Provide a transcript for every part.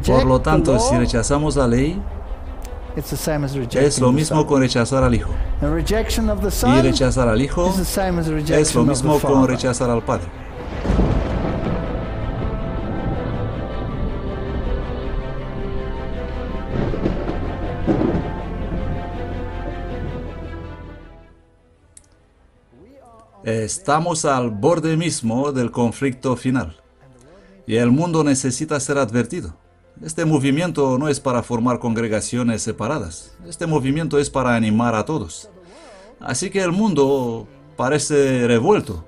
Por lo tanto, si rechazamos la ley, es lo mismo con rechazar al Hijo. Y rechazar al Hijo es lo mismo con rechazar al Padre. Estamos al borde mismo del conflicto final. Y el mundo necesita ser advertido. Este movimiento no es para formar congregaciones separadas. Este movimiento es para animar a todos. Así que el mundo parece revuelto.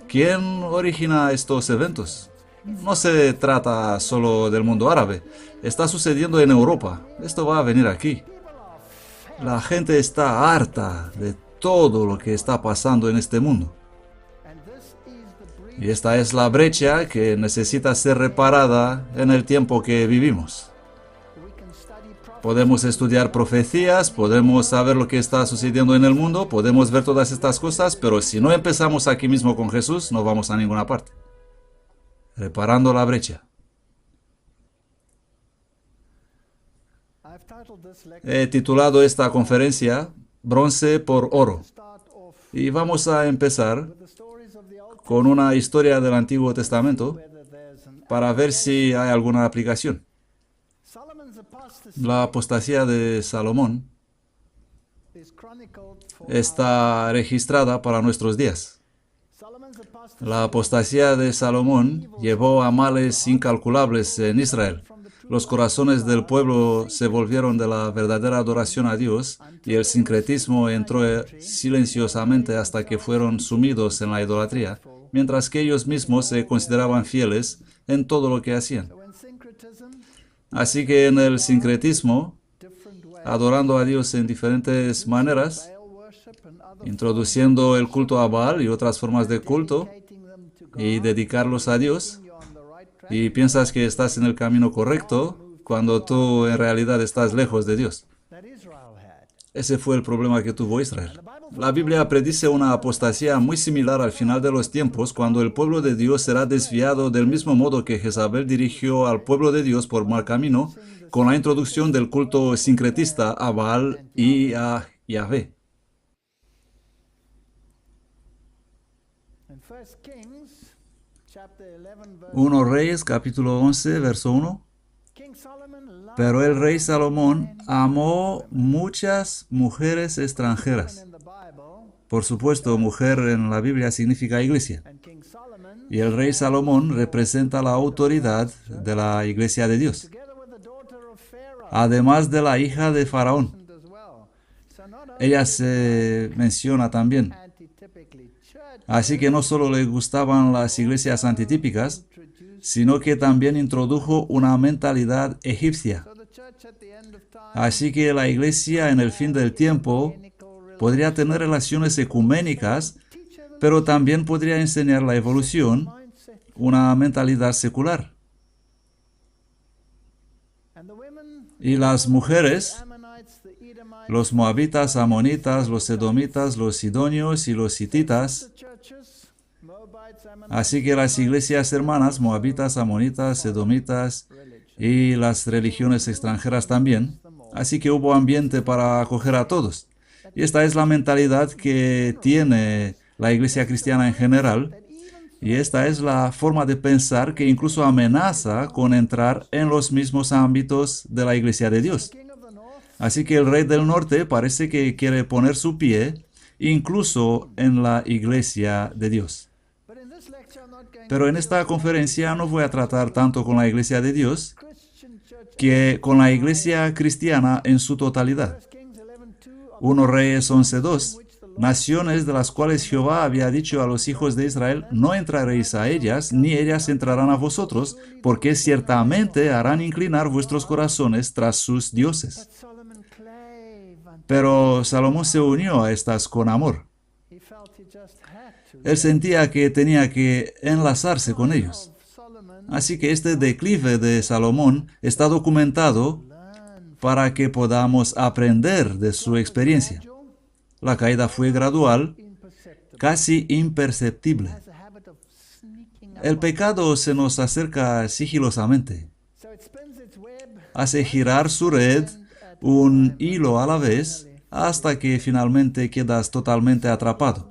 ¿Quién origina estos eventos? No se trata solo del mundo árabe. Está sucediendo en Europa. Esto va a venir aquí. La gente está harta de todo lo que está pasando en este mundo. Y esta es la brecha que necesita ser reparada en el tiempo que vivimos. Podemos estudiar profecías, podemos saber lo que está sucediendo en el mundo, podemos ver todas estas cosas, pero si no empezamos aquí mismo con Jesús, no vamos a ninguna parte. Reparando la brecha. He titulado esta conferencia Bronce por Oro. Y vamos a empezar con una historia del Antiguo Testamento para ver si hay alguna aplicación. La apostasía de Salomón está registrada para nuestros días. La apostasía de Salomón llevó a males incalculables en Israel. Los corazones del pueblo se volvieron de la verdadera adoración a Dios y el sincretismo entró silenciosamente hasta que fueron sumidos en la idolatría, mientras que ellos mismos se consideraban fieles en todo lo que hacían. Así que en el sincretismo, adorando a Dios en diferentes maneras, introduciendo el culto a Baal y otras formas de culto, y dedicarlos a Dios, y piensas que estás en el camino correcto cuando tú en realidad estás lejos de Dios. Ese fue el problema que tuvo Israel. La Biblia predice una apostasía muy similar al final de los tiempos, cuando el pueblo de Dios será desviado del mismo modo que Jezabel dirigió al pueblo de Dios por mal camino, con la introducción del culto sincretista a Baal y a Yahvé. Uno Reyes, capítulo 11, verso 1. Pero el rey Salomón amó muchas mujeres extranjeras. Por supuesto, mujer en la Biblia significa iglesia. Y el rey Salomón representa la autoridad de la iglesia de Dios, además de la hija de Faraón. Ella se menciona también. Así que no solo le gustaban las iglesias antitípicas, sino que también introdujo una mentalidad egipcia. Así que la iglesia en el fin del tiempo podría tener relaciones ecuménicas, pero también podría enseñar la evolución, una mentalidad secular. Y las mujeres, los moabitas, amonitas, los edomitas, los sidonios y los hititas. Así que las iglesias hermanas, moabitas, amonitas, edomitas y las religiones extranjeras también. Así que hubo ambiente para acoger a todos. Y esta es la mentalidad que tiene la iglesia cristiana en general. Y esta es la forma de pensar que incluso amenaza con entrar en los mismos ámbitos de la iglesia de Dios. Así que el rey del norte parece que quiere poner su pie incluso en la iglesia de Dios. Pero en esta conferencia no voy a tratar tanto con la iglesia de Dios que con la iglesia cristiana en su totalidad. 1 Reyes 11:2. Naciones de las cuales Jehová había dicho a los hijos de Israel, no entraréis a ellas, ni ellas entrarán a vosotros, porque ciertamente harán inclinar vuestros corazones tras sus dioses. Pero Salomón se unió a estas con amor. Él sentía que tenía que enlazarse con ellos. Así que este declive de Salomón está documentado para que podamos aprender de su experiencia. La caída fue gradual, casi imperceptible. El pecado se nos acerca sigilosamente. Hace girar su red un hilo a la vez hasta que finalmente quedas totalmente atrapado.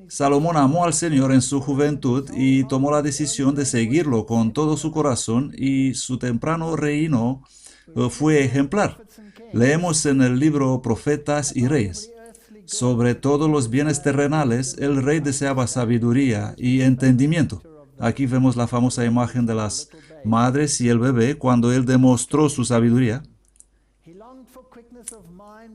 Salomón amó al Señor en su juventud y tomó la decisión de seguirlo con todo su corazón, y su temprano reino fue ejemplar. Leemos en el libro Profetas y Reyes: sobre todos los bienes terrenales, el rey deseaba sabiduría y entendimiento. Aquí vemos la famosa imagen de las madres y el bebé cuando él demostró su sabiduría.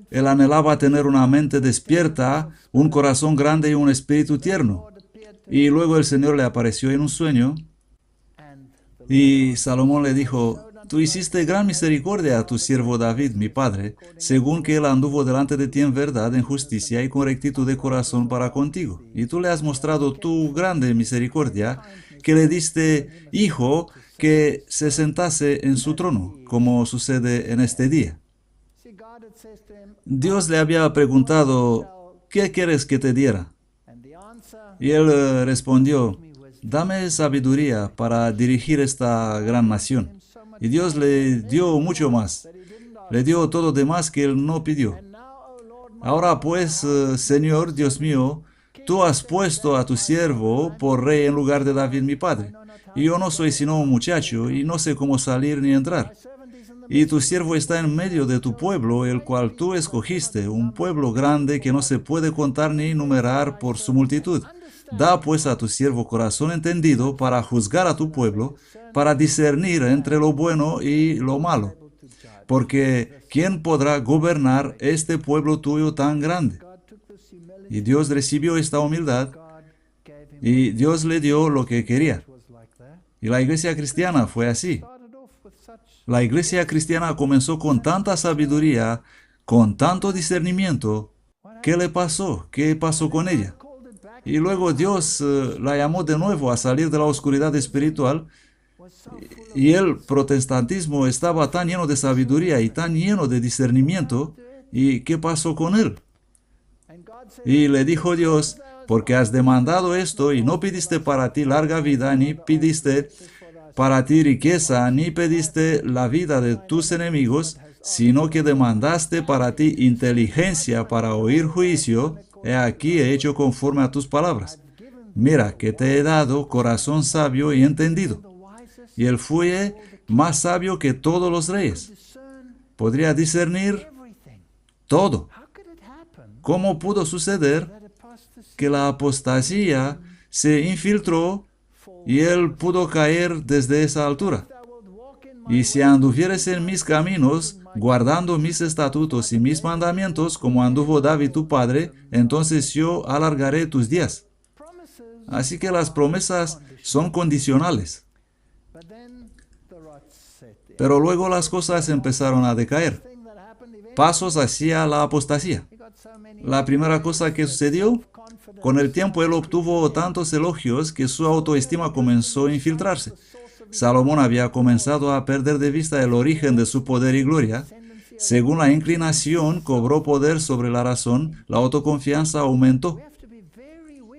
Él anhelaba tener una mente despierta, un corazón grande y un espíritu tierno. Y luego el Señor le apareció en un sueño y Salomón le dijo: tú hiciste gran misericordia a tu siervo David, mi padre, según que él anduvo delante de ti en verdad, en justicia y con rectitud de corazón para contigo. Y tú le has mostrado tu grande misericordia, que le diste hijo que se sentase en su trono, como sucede en este día. Dios le había preguntado: ¿qué quieres que te diera? Y él respondió: dame sabiduría para dirigir esta gran nación. Y Dios le dio mucho más. Le dio todo demás que él no pidió. Ahora pues, Señor Dios mío, tú has puesto a tu siervo por rey en lugar de David mi padre. Y yo no soy sino un muchacho y no sé cómo salir ni entrar. Y tu siervo está en medio de tu pueblo, el cual tú escogiste, un pueblo grande que no se puede contar ni numerar por su multitud. Da pues a tu siervo corazón entendido para juzgar a tu pueblo, para discernir entre lo bueno y lo malo. Porque ¿quién podrá gobernar este pueblo tuyo tan grande? Y Dios recibió esta humildad y Dios le dio lo que quería. Y la iglesia cristiana fue así. La iglesia cristiana comenzó con tanta sabiduría, con tanto discernimiento. ¿Qué le pasó? ¿Qué pasó con ella? Y luego Dios la llamó de nuevo a salir de la oscuridad espiritual, y el protestantismo estaba tan lleno de sabiduría y tan lleno de discernimiento. ¿Y qué pasó con él? Y le dijo Dios: porque has demandado esto y no pidiste para ti larga vida, ni pidiste para ti riqueza, ni pediste la vida de tus enemigos, sino que demandaste para ti inteligencia para oír juicio, he aquí he hecho conforme a tus palabras. Mira que te he dado corazón sabio y entendido. Y él fue más sabio que todos los reyes. Podría discernir todo. ¿Cómo pudo suceder que la apostasía se infiltró y él pudo caer desde esa altura? Y si anduvieres en mis caminos, guardando mis estatutos y mis mandamientos, como anduvo David tu padre, entonces yo alargaré tus días. Así que las promesas son condicionales. Pero luego las cosas empezaron a decaer. Pasos hacia la apostasía. La primera cosa que sucedió: con el tiempo él obtuvo tantos elogios que su autoestima comenzó a infiltrarse. Salomón había comenzado a perder de vista el origen de su poder y gloria. Según la inclinación cobró poder sobre la razón, la autoconfianza aumentó.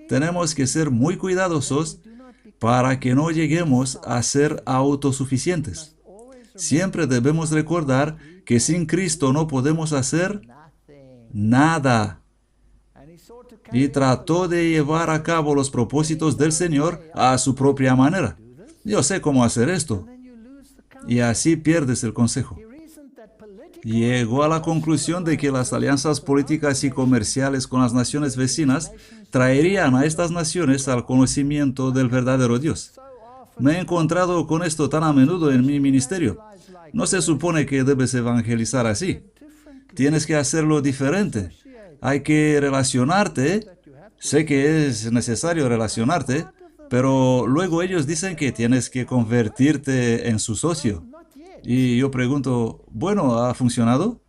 Tenemos que ser muy cuidadosos para que no lleguemos a ser autosuficientes. Siempre debemos recordar que sin Cristo no podemos hacer nada. Y trató de llevar a cabo los propósitos del Señor a su propia manera. Yo sé cómo hacer esto. Y así pierdes el consejo. Llegó a la conclusión de que las alianzas políticas y comerciales con las naciones vecinas traerían a estas naciones al conocimiento del verdadero Dios. Me he encontrado con esto tan a menudo en mi ministerio. No se supone que debes evangelizar así. Tienes que hacerlo diferente. Hay que relacionarte. Sé que es necesario relacionarte, pero luego ellos dicen que tienes que convertirte en su socio. Y yo pregunto: bueno, ¿ha funcionado?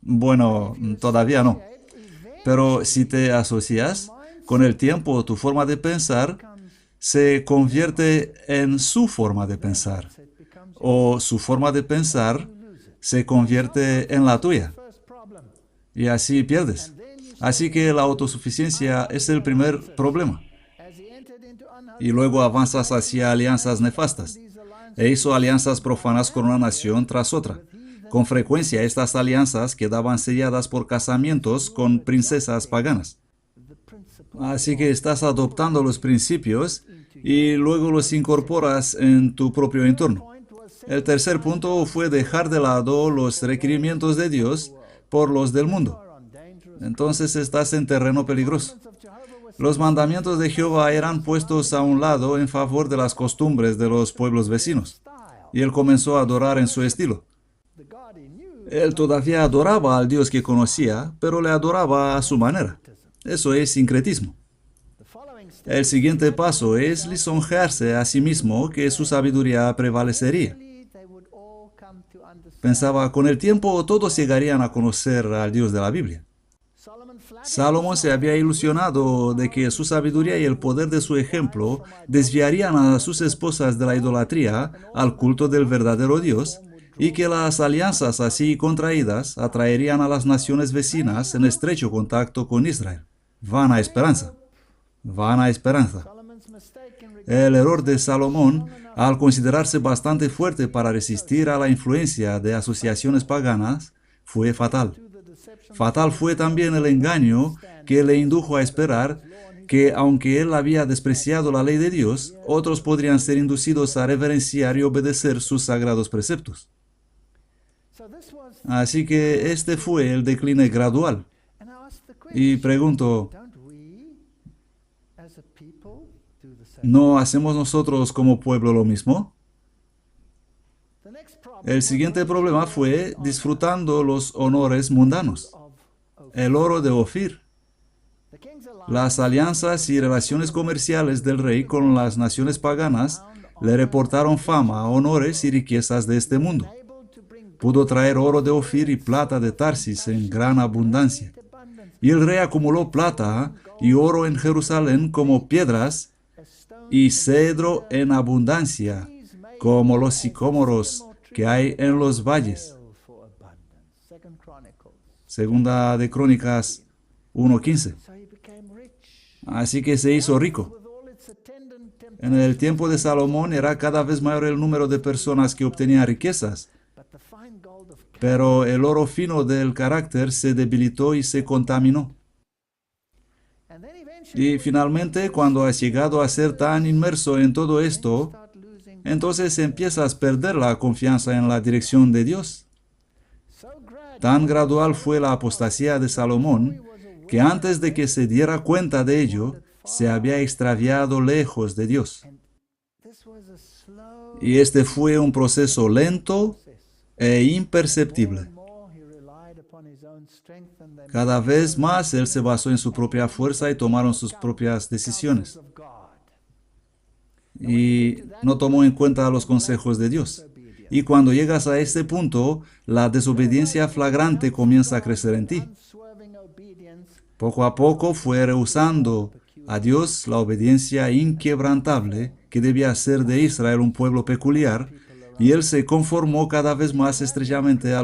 Bueno, todavía no. Pero si te asocias, con el tiempo tu forma de pensar se convierte en su forma de pensar. O su forma de pensar se convierte en la tuya. Y así pierdes. Así que la autosuficiencia es el primer problema. y luego avanzas hacia alianzas nefastas. E hizo alianzas profanas con una nación tras otra. Con frecuencia estas alianzas quedaban selladas por casamientos con princesas paganas. Así que estás adoptando los principios y luego los incorporas en tu propio entorno. El tercer punto fue dejar de lado los requerimientos de Dios por los del mundo. Entonces estás en terreno peligroso. Los mandamientos de Jehová eran puestos a un lado en favor de las costumbres de los pueblos vecinos. Y él comenzó a adorar en su estilo. Él todavía adoraba al Dios que conocía, pero le adoraba a su manera. Eso es sincretismo. El siguiente paso es lisonjearse a sí mismo que su sabiduría prevalecería. Pensaba, con el tiempo todos llegarían a conocer al Dios de la Biblia. Salomón se había ilusionado de que su sabiduría y el poder de su ejemplo desviarían a sus esposas de la idolatría al culto del verdadero Dios y que las alianzas así contraídas atraerían a las naciones vecinas en estrecho contacto con Israel. Vana esperanza. Vana esperanza. El error de Salomón, al considerarse bastante fuerte para resistir a la influencia de asociaciones paganas, fue fatal. Fatal fue también el engaño que le indujo a esperar que, aunque él había despreciado la ley de Dios, otros podrían ser inducidos a reverenciar y obedecer sus sagrados preceptos. Así que este fue el decline gradual. Y pregunto, ¿no hacemos nosotros como pueblo lo mismo? El siguiente problema fue disfrutando los honores mundanos. El oro de Ofir. Las alianzas y relaciones comerciales del rey con las naciones paganas le reportaron fama, honores y riquezas de este mundo. Pudo traer oro de Ofir y plata de Tarsis en gran abundancia. Y el rey acumuló plata y oro en Jerusalén como piedras y cedro en abundancia, como los sicómoros que hay en los valles. Segunda de Crónicas 1:15. Así que se hizo rico. En el tiempo de Salomón era cada vez mayor el número de personas que obtenían riquezas, pero el oro fino del carácter se debilitó y se contaminó. Y finalmente, cuando has llegado a ser tan inmerso en todo esto, entonces empiezas a perder la confianza en la dirección de Dios. Tan gradual fue la apostasía de Salomón, que antes de que se diera cuenta de ello, se había extraviado lejos de Dios. Y este fue un proceso lento e imperceptible. Cada vez más él se basó en su propia fuerza y tomaron sus propias decisiones. Y no tomó en cuenta los consejos de Dios. Y cuando llegas a este punto, la desobediencia flagrante comienza a crecer en ti. Poco a poco fue rehusando a Dios la obediencia inquebrantable que debía hacer de Israel un pueblo peculiar, y él se conformó cada vez más estrechamente a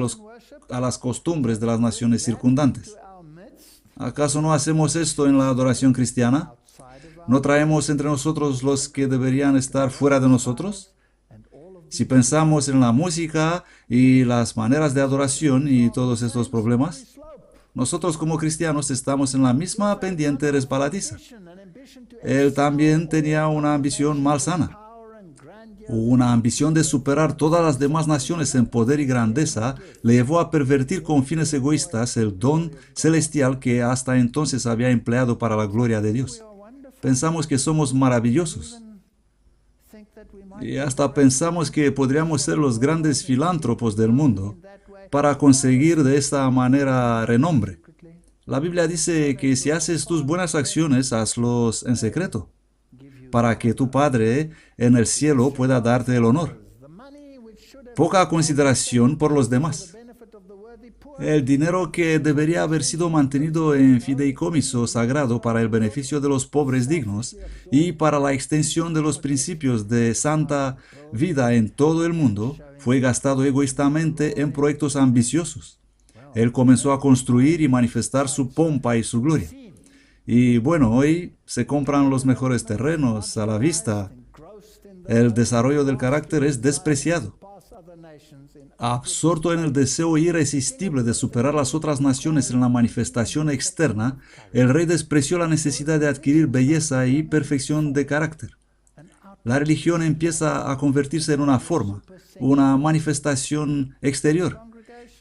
las costumbres de las naciones circundantes. ¿Acaso no hacemos esto en la adoración cristiana? ¿No traemos entre nosotros los que deberían estar fuera de nosotros? Si pensamos en la música y las maneras de adoración y todos estos problemas, nosotros como cristianos estamos en la misma pendiente resbaladiza. Él también tenía una ambición malsana. Una ambición de superar todas las demás naciones en poder y grandeza le llevó a pervertir con fines egoístas el don celestial que hasta entonces había empleado para la gloria de Dios. Pensamos que somos maravillosos. Y hasta pensamos que podríamos ser los grandes filántropos del mundo para conseguir de esta manera renombre. La Biblia dice que si haces tus buenas acciones, hazlos en secreto, para que tu Padre en el cielo pueda darte el honor. Poca consideración por los demás. El dinero que debería haber sido mantenido en fideicomiso sagrado para el beneficio de los pobres dignos y para la extensión de los principios de santa vida en todo el mundo, fue gastado egoístamente en proyectos ambiciosos. Él comenzó a construir y manifestar su pompa y su gloria. Y bueno, hoy se compran los mejores terrenos a la vista. El desarrollo del carácter es despreciado. Absorto en el deseo irresistible de superar las otras naciones en la manifestación externa, el rey despreció la necesidad de adquirir belleza y perfección de carácter. La religión empieza a convertirse en una forma, una manifestación exterior.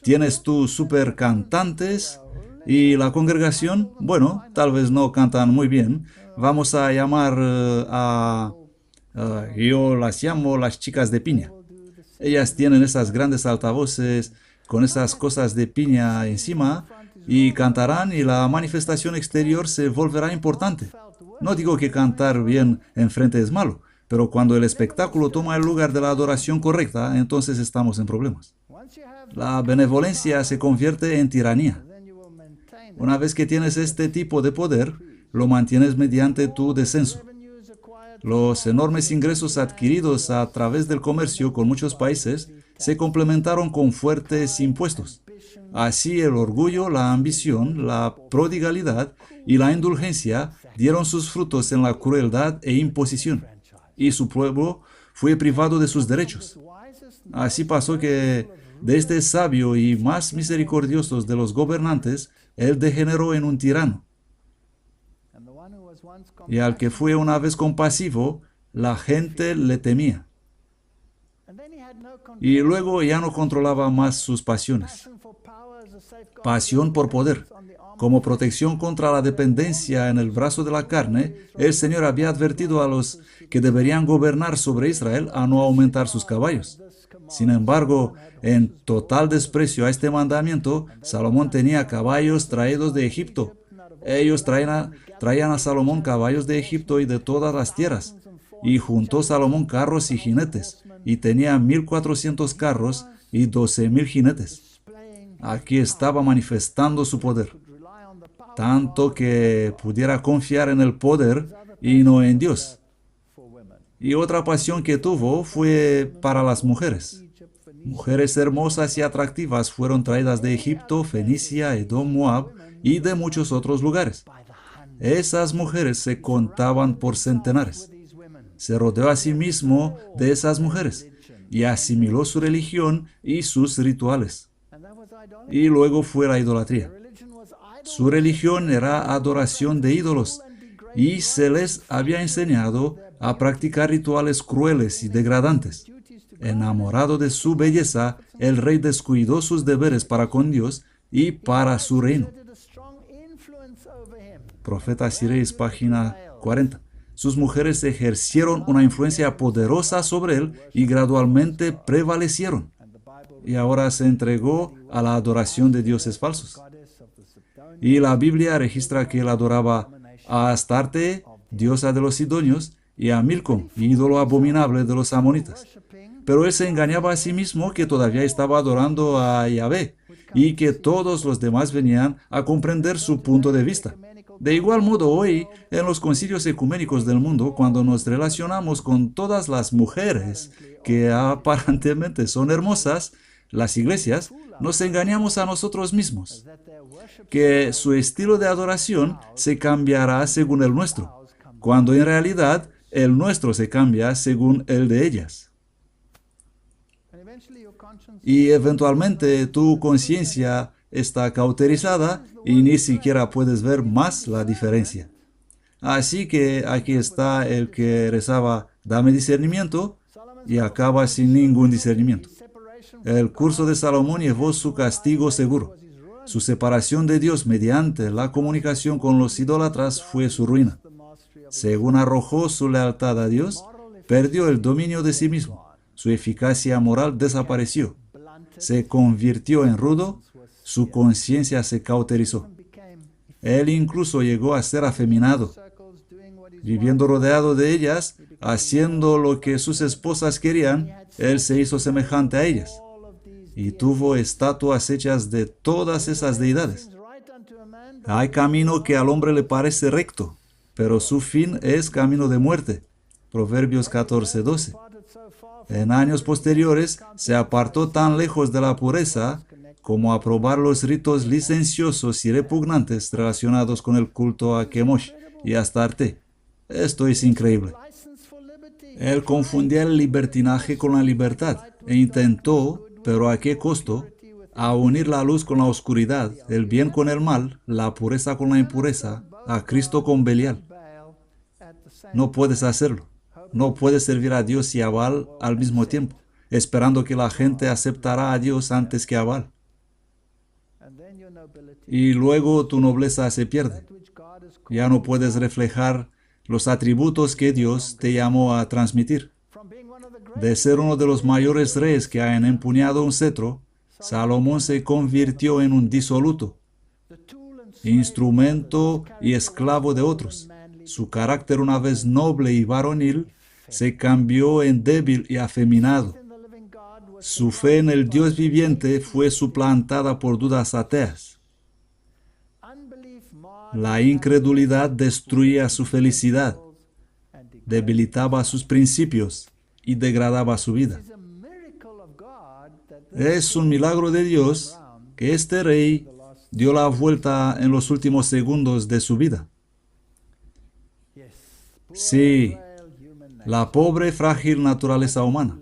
Tienes tus super cantantes y la congregación, bueno, tal vez no cantan muy bien. Vamos a llamar yo las llamo las chicas de piña. Ellas tienen esas grandes altavoces con esas cosas de piña encima y cantarán y la manifestación exterior se volverá importante. No digo que cantar bien enfrente es malo, pero cuando el espectáculo toma el lugar de la adoración correcta, entonces estamos en problemas. La benevolencia se convierte en tiranía. Una vez que tienes este tipo de poder, lo mantienes mediante tu descenso. Los enormes ingresos adquiridos a través del comercio con muchos países se complementaron con fuertes impuestos. Así el orgullo, la ambición, la prodigalidad y la indulgencia dieron sus frutos en la crueldad e imposición, y su pueblo fue privado de sus derechos. Así pasó que de este sabio y más misericordioso de los gobernantes, él degeneró en un tirano. Y al que fue una vez compasivo, la gente le temía. Y luego ya no controlaba más sus pasiones. Pasión por poder. Como protección contra la dependencia en el brazo de la carne, el Señor había advertido a los que deberían gobernar sobre Israel a no aumentar sus caballos. Sin embargo, en total desprecio a este mandamiento, Salomón tenía caballos traídos de Egipto. Ellos traían a Salomón caballos de Egipto y de todas las tierras. Y juntó Salomón carros y jinetes, y tenía 1,400 carros y 12,000 jinetes. Aquí estaba manifestando su poder, tanto que pudiera confiar en el poder y no en Dios. Y otra pasión que tuvo fue para las mujeres. Mujeres hermosas y atractivas fueron traídas de Egipto, Fenicia, Edom, Moab y de muchos otros lugares. Esas mujeres se contaban por centenares. Se rodeó a sí mismo de esas mujeres y asimiló su religión y sus rituales. Y luego fue la idolatría. Su religión era adoración de ídolos y se les había enseñado a practicar rituales crueles y degradantes. Enamorado de su belleza, el rey descuidó sus deberes para con Dios y para su reino. Profetas y Reyes, página 40. Sus mujeres ejercieron una influencia poderosa sobre él y gradualmente prevalecieron. Y ahora se entregó a la adoración de dioses falsos. Y la Biblia registra que él adoraba a Astarte, diosa de los sidonios, y a Milcom, ídolo abominable de los amonitas. Pero él se engañaba a sí mismo que todavía estaba adorando a Yahvé y que todos los demás venían a comprender su punto de vista. De igual modo, hoy, en los concilios ecuménicos del mundo, cuando nos relacionamos con todas las mujeres que aparentemente son hermosas, las iglesias, nos engañamos a nosotros mismos, que su estilo de adoración se cambiará según el nuestro, cuando en realidad el nuestro se cambia según el de ellas. Y eventualmente tu conciencia está cauterizada y ni siquiera puedes ver más la diferencia. Así que aquí está el que rezaba, dame discernimiento, y acaba sin ningún discernimiento. El curso de Salomón llevó su castigo seguro. Su separación de Dios mediante la comunicación con los idólatras fue su ruina. Según arrojó su lealtad a Dios, perdió el dominio de sí mismo. Su eficacia moral desapareció. Se convirtió en rudo, su conciencia se cauterizó. Él incluso llegó a ser afeminado. Viviendo rodeado de ellas, haciendo lo que sus esposas querían, él se hizo semejante a ellas y tuvo estatuas hechas de todas esas deidades. Hay camino que al hombre le parece recto, pero su fin es camino de muerte. Proverbios 14:12. En años posteriores se apartó tan lejos de la pureza como aprobar los ritos licenciosos y repugnantes relacionados con el culto a Kemosh y Astarte. Esto es increíble. Él confundía el libertinaje con la libertad e intentó, pero ¿a qué costo?, a unir la luz con la oscuridad, el bien con el mal, la pureza con la impureza, a Cristo con Belial. No puedes hacerlo. No puedes servir a Dios y a Baal al mismo tiempo, esperando que la gente aceptará a Dios antes que a Baal. Y luego tu nobleza se pierde. Ya no puedes reflejar los atributos que Dios te llamó a transmitir. De ser uno de los mayores reyes que hayan empuñado un cetro, Salomón se convirtió en un disoluto, instrumento y esclavo de otros. Su carácter, una vez noble y varonil, se cambió en débil y afeminado. Su fe en el Dios viviente fue suplantada por dudas ateas. La incredulidad destruía su felicidad, debilitaba sus principios y degradaba su vida. Es un milagro de Dios que este rey dio la vuelta en los últimos segundos de su vida. Sí, la pobre, frágil naturaleza humana.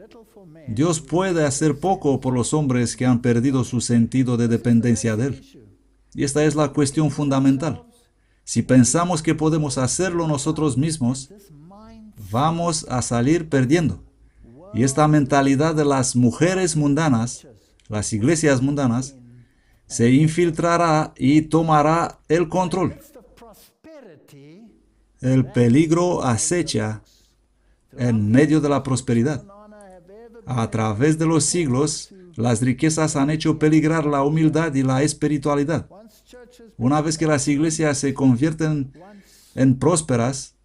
Dios puede hacer poco por los hombres que han perdido su sentido de dependencia de Él. Y esta es la cuestión fundamental. Si pensamos que podemos hacerlo nosotros mismos, vamos a salir perdiendo. Y esta mentalidad de las mujeres mundanas, las iglesias mundanas, se infiltrará y tomará el control. El peligro acecha en medio de la prosperidad. A través de los siglos, las riquezas han hecho peligrar la humildad y la espiritualidad. Una vez que las iglesias se convierten en prósperas,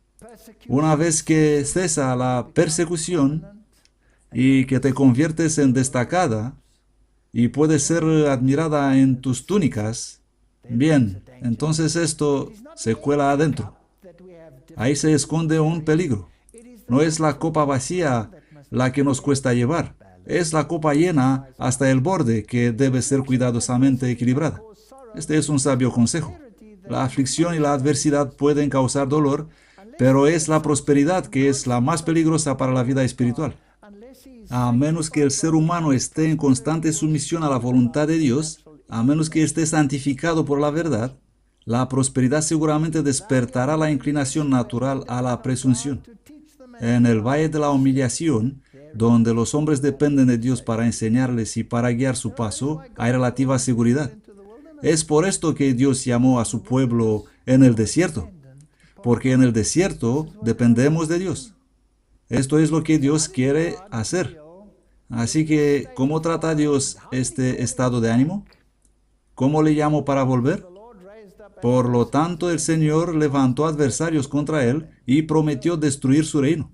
una vez que cesa la persecución y que te conviertes en destacada y puedes ser admirada en tus túnicas, bien, entonces esto se cuela adentro. Ahí se esconde un peligro. No es la copa vacía la que nos cuesta llevar. Es la copa llena hasta el borde que debe ser cuidadosamente equilibrada. Este es un sabio consejo. La aflicción y la adversidad pueden causar dolor, pero es la prosperidad que es la más peligrosa para la vida espiritual. A menos que el ser humano esté en constante sumisión a la voluntad de Dios, a menos que esté santificado por la verdad, la prosperidad seguramente despertará la inclinación natural a la presunción. En el valle de la humillación, donde los hombres dependen de Dios para enseñarles y para guiar su paso, hay relativa seguridad. Es por esto que Dios llamó a su pueblo en el desierto, porque en el desierto dependemos de Dios. Esto es lo que Dios quiere hacer. Así que, ¿cómo trata Dios este estado de ánimo? ¿Cómo le llamó para volver? Por lo tanto, el Señor levantó adversarios contra él y prometió destruir su reino.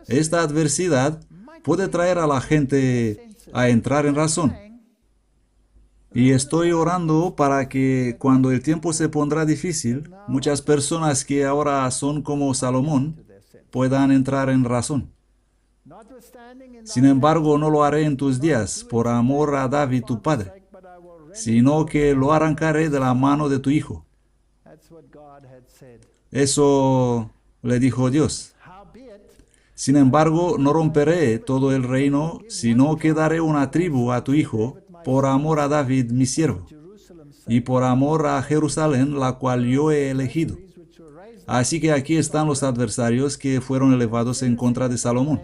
Esta adversidad puede traer a la gente a entrar en razón. Y estoy orando para que cuando el tiempo se pondrá difícil, muchas personas que ahora son como Salomón puedan entrar en razón. Sin embargo, no lo haré en tus días por amor a David tu padre, sino que lo arrancaré de la mano de tu hijo. Eso le dijo Dios. Sin embargo, no romperé todo el reino, sino que daré una tribu a tu hijo, por amor a David mi siervo, y por amor a Jerusalén, la cual yo he elegido. Así que aquí están los adversarios que fueron elevados en contra de Salomón.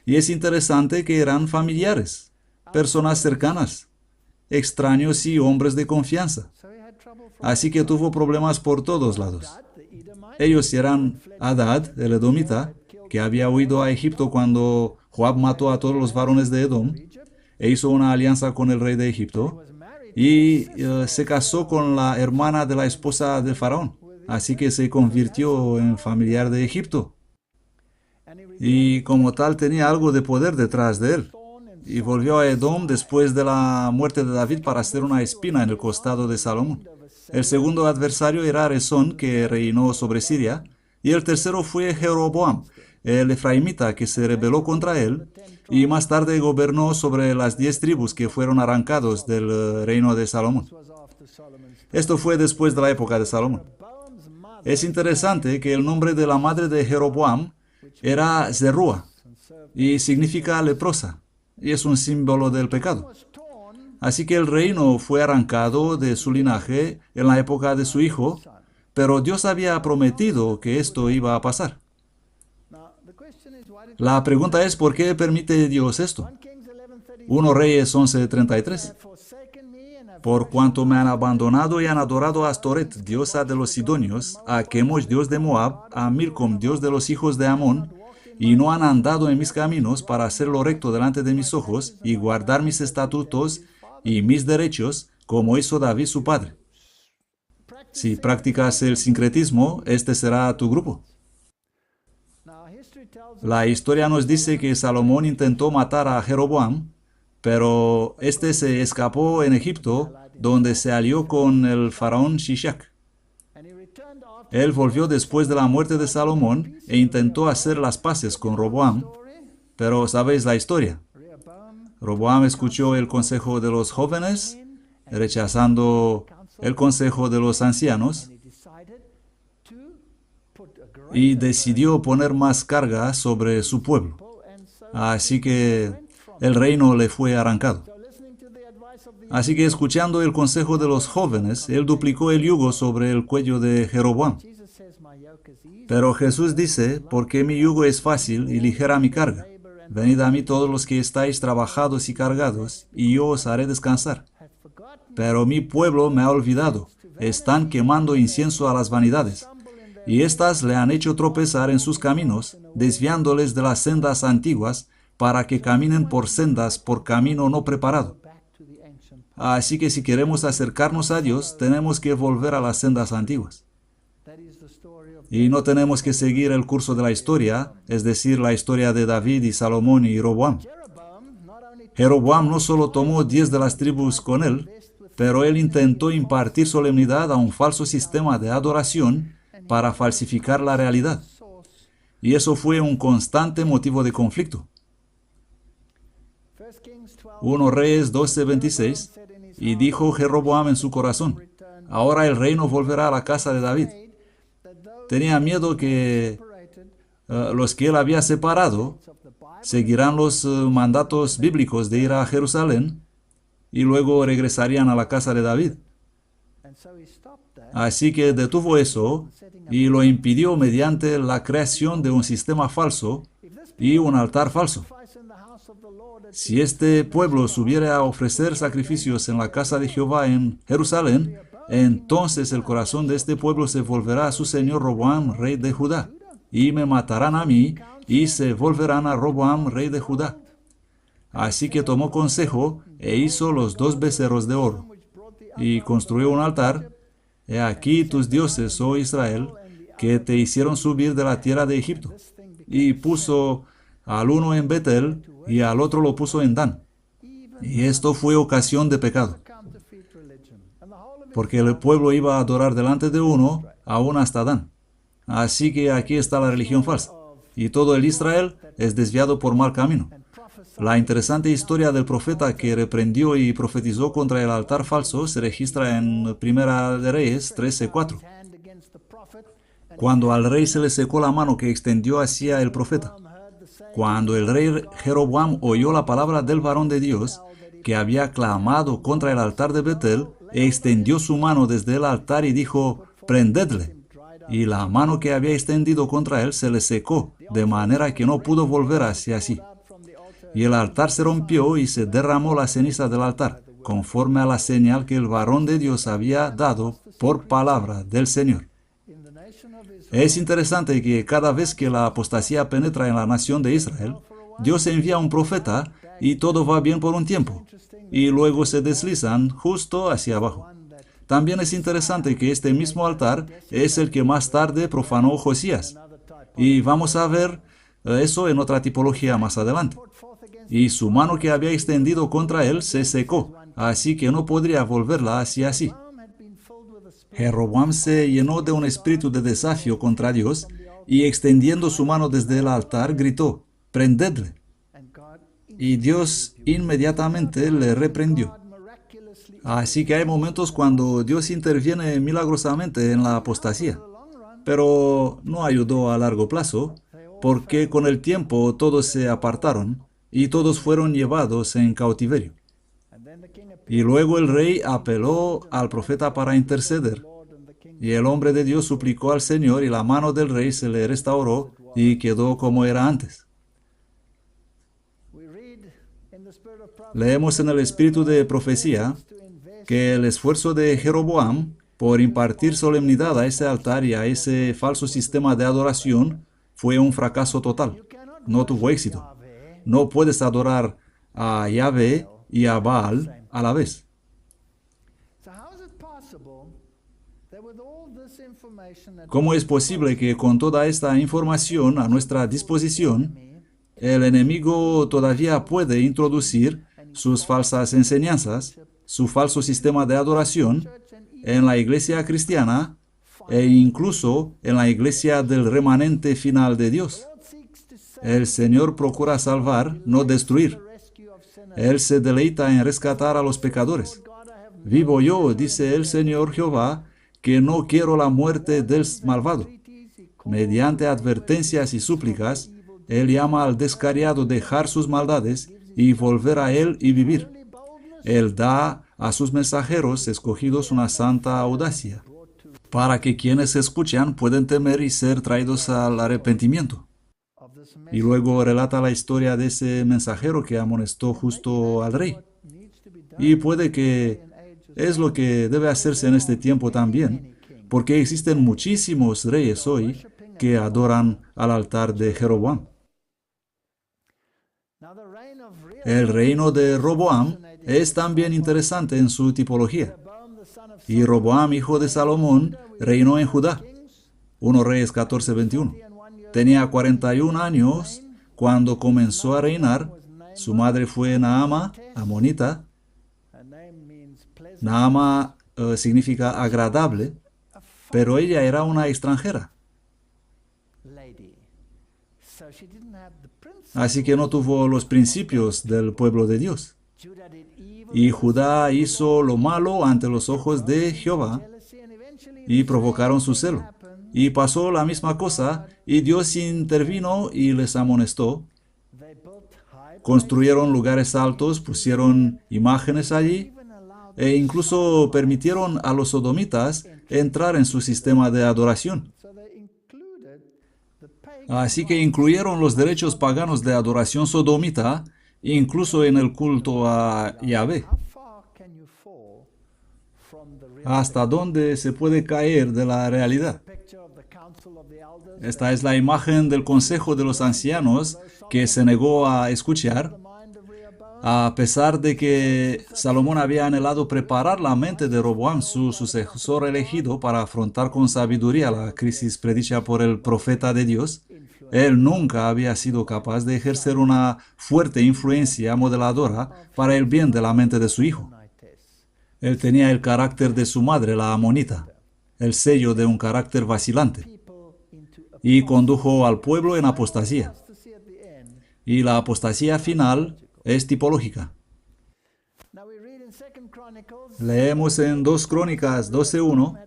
Y es interesante que eran familiares, personas cercanas, extraños y hombres de confianza. Así que tuvo problemas por todos lados. Ellos eran Hadad, el edomita, que había huido a Egipto cuando Joab mató a todos los varones de Edom, e hizo una alianza con el rey de Egipto, y se casó con la hermana de la esposa del faraón. Así que se convirtió en familiar de Egipto. Y como tal tenía algo de poder detrás de él. Y volvió a Edom después de la muerte de David para hacer una espina en el costado de Salomón. El segundo adversario era Rezón, que reinó sobre Siria. Y el tercero fue Jeroboam, el efraimita que se rebeló contra él, y más tarde gobernó sobre las 10 tribus que fueron arrancados del reino de Salomón. Esto fue después de la época de Salomón. Es interesante que el nombre de la madre de Jeroboam era Zerúa, y significa leprosa, y es un símbolo del pecado. Así que el reino fue arrancado de su linaje en la época de su hijo, pero Dios había prometido que esto iba a pasar. La pregunta es, ¿por qué permite Dios esto? 1 Reyes 11:33. Por cuanto me han abandonado y han adorado a Astoret, diosa de los sidonios, a Chemosh, dios de Moab, a Milcom, dios de los hijos de Amón, y no han andado en mis caminos para hacer lo recto delante de mis ojos y guardar mis estatutos y mis derechos, como hizo David su padre. Si practicas el sincretismo, este será tu grupo. La historia nos dice que Salomón intentó matar a Jeroboam, pero este se escapó en Egipto, donde se alió con el faraón Shishak. Él volvió después de la muerte de Salomón e intentó hacer las paces con Roboam, pero sabéis la historia. Roboam escuchó el consejo de los jóvenes, rechazando el consejo de los ancianos, y decidió poner más carga sobre su pueblo. Así que el reino le fue arrancado. Así que escuchando el consejo de los jóvenes, él duplicó el yugo sobre el cuello de Jeroboam. Pero Jesús dice, porque mi yugo es fácil y ligera mi carga. Venid a mí todos los que estáis trabajados y cargados, y yo os haré descansar. Pero mi pueblo me ha olvidado, están quemando incienso a las vanidades, y éstas le han hecho tropezar en sus caminos, desviándoles de las sendas antiguas, para que caminen por sendas, por camino no preparado. Así que si queremos acercarnos a Dios, tenemos que volver a las sendas antiguas. Y no tenemos que seguir el curso de la historia, es decir, la historia de David y Salomón y Roboam. Jeroboam no solo tomó 10 de las tribus con él, pero él intentó impartir solemnidad a un falso sistema de adoración para falsificar la realidad. Y eso fue un constante motivo de conflicto. 1 Reyes 12:26, y dijo Jeroboam en su corazón, ahora el reino volverá a la casa de David. Tenía miedo que los que él había separado seguirán los mandatos bíblicos de ir a Jerusalén y luego regresarían a la casa de David. Así que detuvo eso y lo impidió mediante la creación de un sistema falso y un altar falso. Si este pueblo subiera a ofrecer sacrificios en la casa de Jehová en Jerusalén, entonces el corazón de este pueblo se volverá a su señor Roboam, rey de Judá, y me matarán a mí, y se volverán a Roboam, rey de Judá. Así que tomó consejo e hizo los 2 becerros de oro, y construyó un altar. He aquí tus dioses, oh Israel, que te hicieron subir de la tierra de Egipto. Y puso al uno en Betel, y al otro lo puso en Dan. Y esto fue ocasión de pecado, porque el pueblo iba a adorar delante de uno, aún hasta Dan. Así que aquí está la religión falsa, y todo el Israel es desviado por mal camino. La interesante historia del profeta que reprendió y profetizó contra el altar falso se registra en Primera de Reyes 13:4. Cuando al rey se le secó la mano que extendió hacia el profeta. Cuando el rey Jeroboam oyó la palabra del varón de Dios, que había clamado contra el altar de Betel, extendió su mano desde el altar y dijo, prendedle. Y la mano que había extendido contra él se le secó, de manera que no pudo volver hacia sí. Y el altar se rompió y se derramó la ceniza del altar, conforme a la señal que el varón de Dios había dado por palabra del Señor. Es interesante que cada vez que la apostasía penetra en la nación de Israel, Dios envía un profeta y todo va bien por un tiempo, y luego se deslizan justo hacia abajo. También es interesante que este mismo altar es el que más tarde profanó Josías, y vamos a ver eso en otra tipología más adelante. Y su mano que había extendido contra él se secó, así que no podría volverla hacia sí. Jeroboam se llenó de un espíritu de desafío contra Dios y extendiendo su mano desde el altar gritó, «Prendedle». Y Dios inmediatamente le reprendió. Así que hay momentos cuando Dios interviene milagrosamente en la apostasía, pero no ayudó a largo plazo, porque con el tiempo todos se apartaron y todos fueron llevados en cautiverio. Y luego el rey apeló al profeta para interceder, y el hombre de Dios suplicó al Señor y la mano del rey se le restauró y quedó como era antes. Leemos en el espíritu de profecía que el esfuerzo de Jeroboam por impartir solemnidad a ese altar y a ese falso sistema de adoración fue un fracaso total. No tuvo éxito. No puedes adorar a Yahvé y a Baal a la vez. ¿Cómo es posible que con toda esta información a nuestra disposición, el enemigo todavía puede introducir sus falsas enseñanzas, su falso sistema de adoración en la iglesia cristiana e incluso en la iglesia del remanente final de Dios? El Señor procura salvar, no destruir. Él se deleita en rescatar a los pecadores. Vivo yo, dice el Señor Jehová, que no quiero la muerte del malvado. Mediante advertencias y súplicas, Él llama al descarriado dejar sus maldades y volver a Él y vivir. Él da a sus mensajeros escogidos una santa audacia, para que quienes escuchan puedan temer y ser traídos al arrepentimiento. Y luego relata la historia de ese mensajero que amonestó justo al rey. Y puede que es lo que debe hacerse en este tiempo también, porque existen muchísimos reyes hoy que adoran al altar de Jeroboam. El reino de Roboam es también interesante en su tipología. Y Roboam, hijo de Salomón, reinó en Judá. 1 Reyes 14:21. Tenía 41 años cuando comenzó a reinar. Su madre fue Naama, amonita. Naama significa agradable, pero ella era una extranjera. Así que no tuvo los principios del pueblo de Dios. Y Judá hizo lo malo ante los ojos de Jehová y provocaron su celo. Y pasó la misma cosa, y Dios intervino y les amonestó. Construyeron lugares altos, pusieron imágenes allí, e incluso permitieron a los sodomitas entrar en su sistema de adoración. Así que incluyeron los derechos paganos de adoración sodomita, incluso en el culto a Yahvé. ¿Hasta dónde se puede caer de la realidad? Esta es la imagen del consejo de los ancianos que se negó a escuchar, a pesar de que Salomón había anhelado preparar la mente de Roboam, su sucesor elegido, para afrontar con sabiduría la crisis predicha por el profeta de Dios. Él nunca había sido capaz de ejercer una fuerte influencia modeladora para el bien de la mente de su hijo. Él tenía el carácter de su madre, la amonita, el sello de un carácter vacilante, y condujo al pueblo en apostasía. Y la apostasía final es tipológica. Leemos en 2 Crónicas 12:1,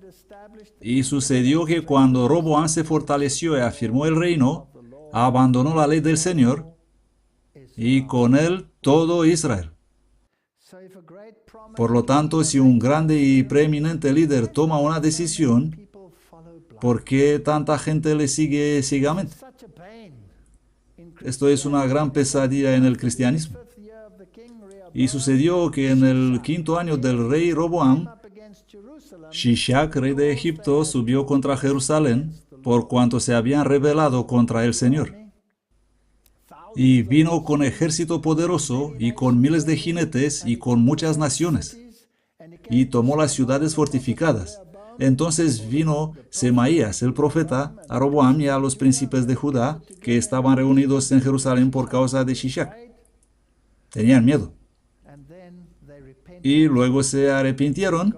y sucedió que cuando Roboam se fortaleció y afirmó el reino, abandonó la ley del Señor, y con él todo Israel. Por lo tanto, si un grande y preeminente líder toma una decisión, ¿por qué tanta gente le sigue ciegamente? Esto es una gran pesadilla en el cristianismo. Y sucedió que en el 5º año del rey Roboam, Shishak, rey de Egipto, subió contra Jerusalén, por cuanto se habían rebelado contra el Señor. Y vino con ejército poderoso, y con miles de jinetes, y con muchas naciones, y tomó las ciudades fortificadas. Entonces vino Semaías, el profeta, a Roboam y a los príncipes de Judá, que estaban reunidos en Jerusalén por causa de Shishak. Tenían miedo. Y luego se arrepintieron,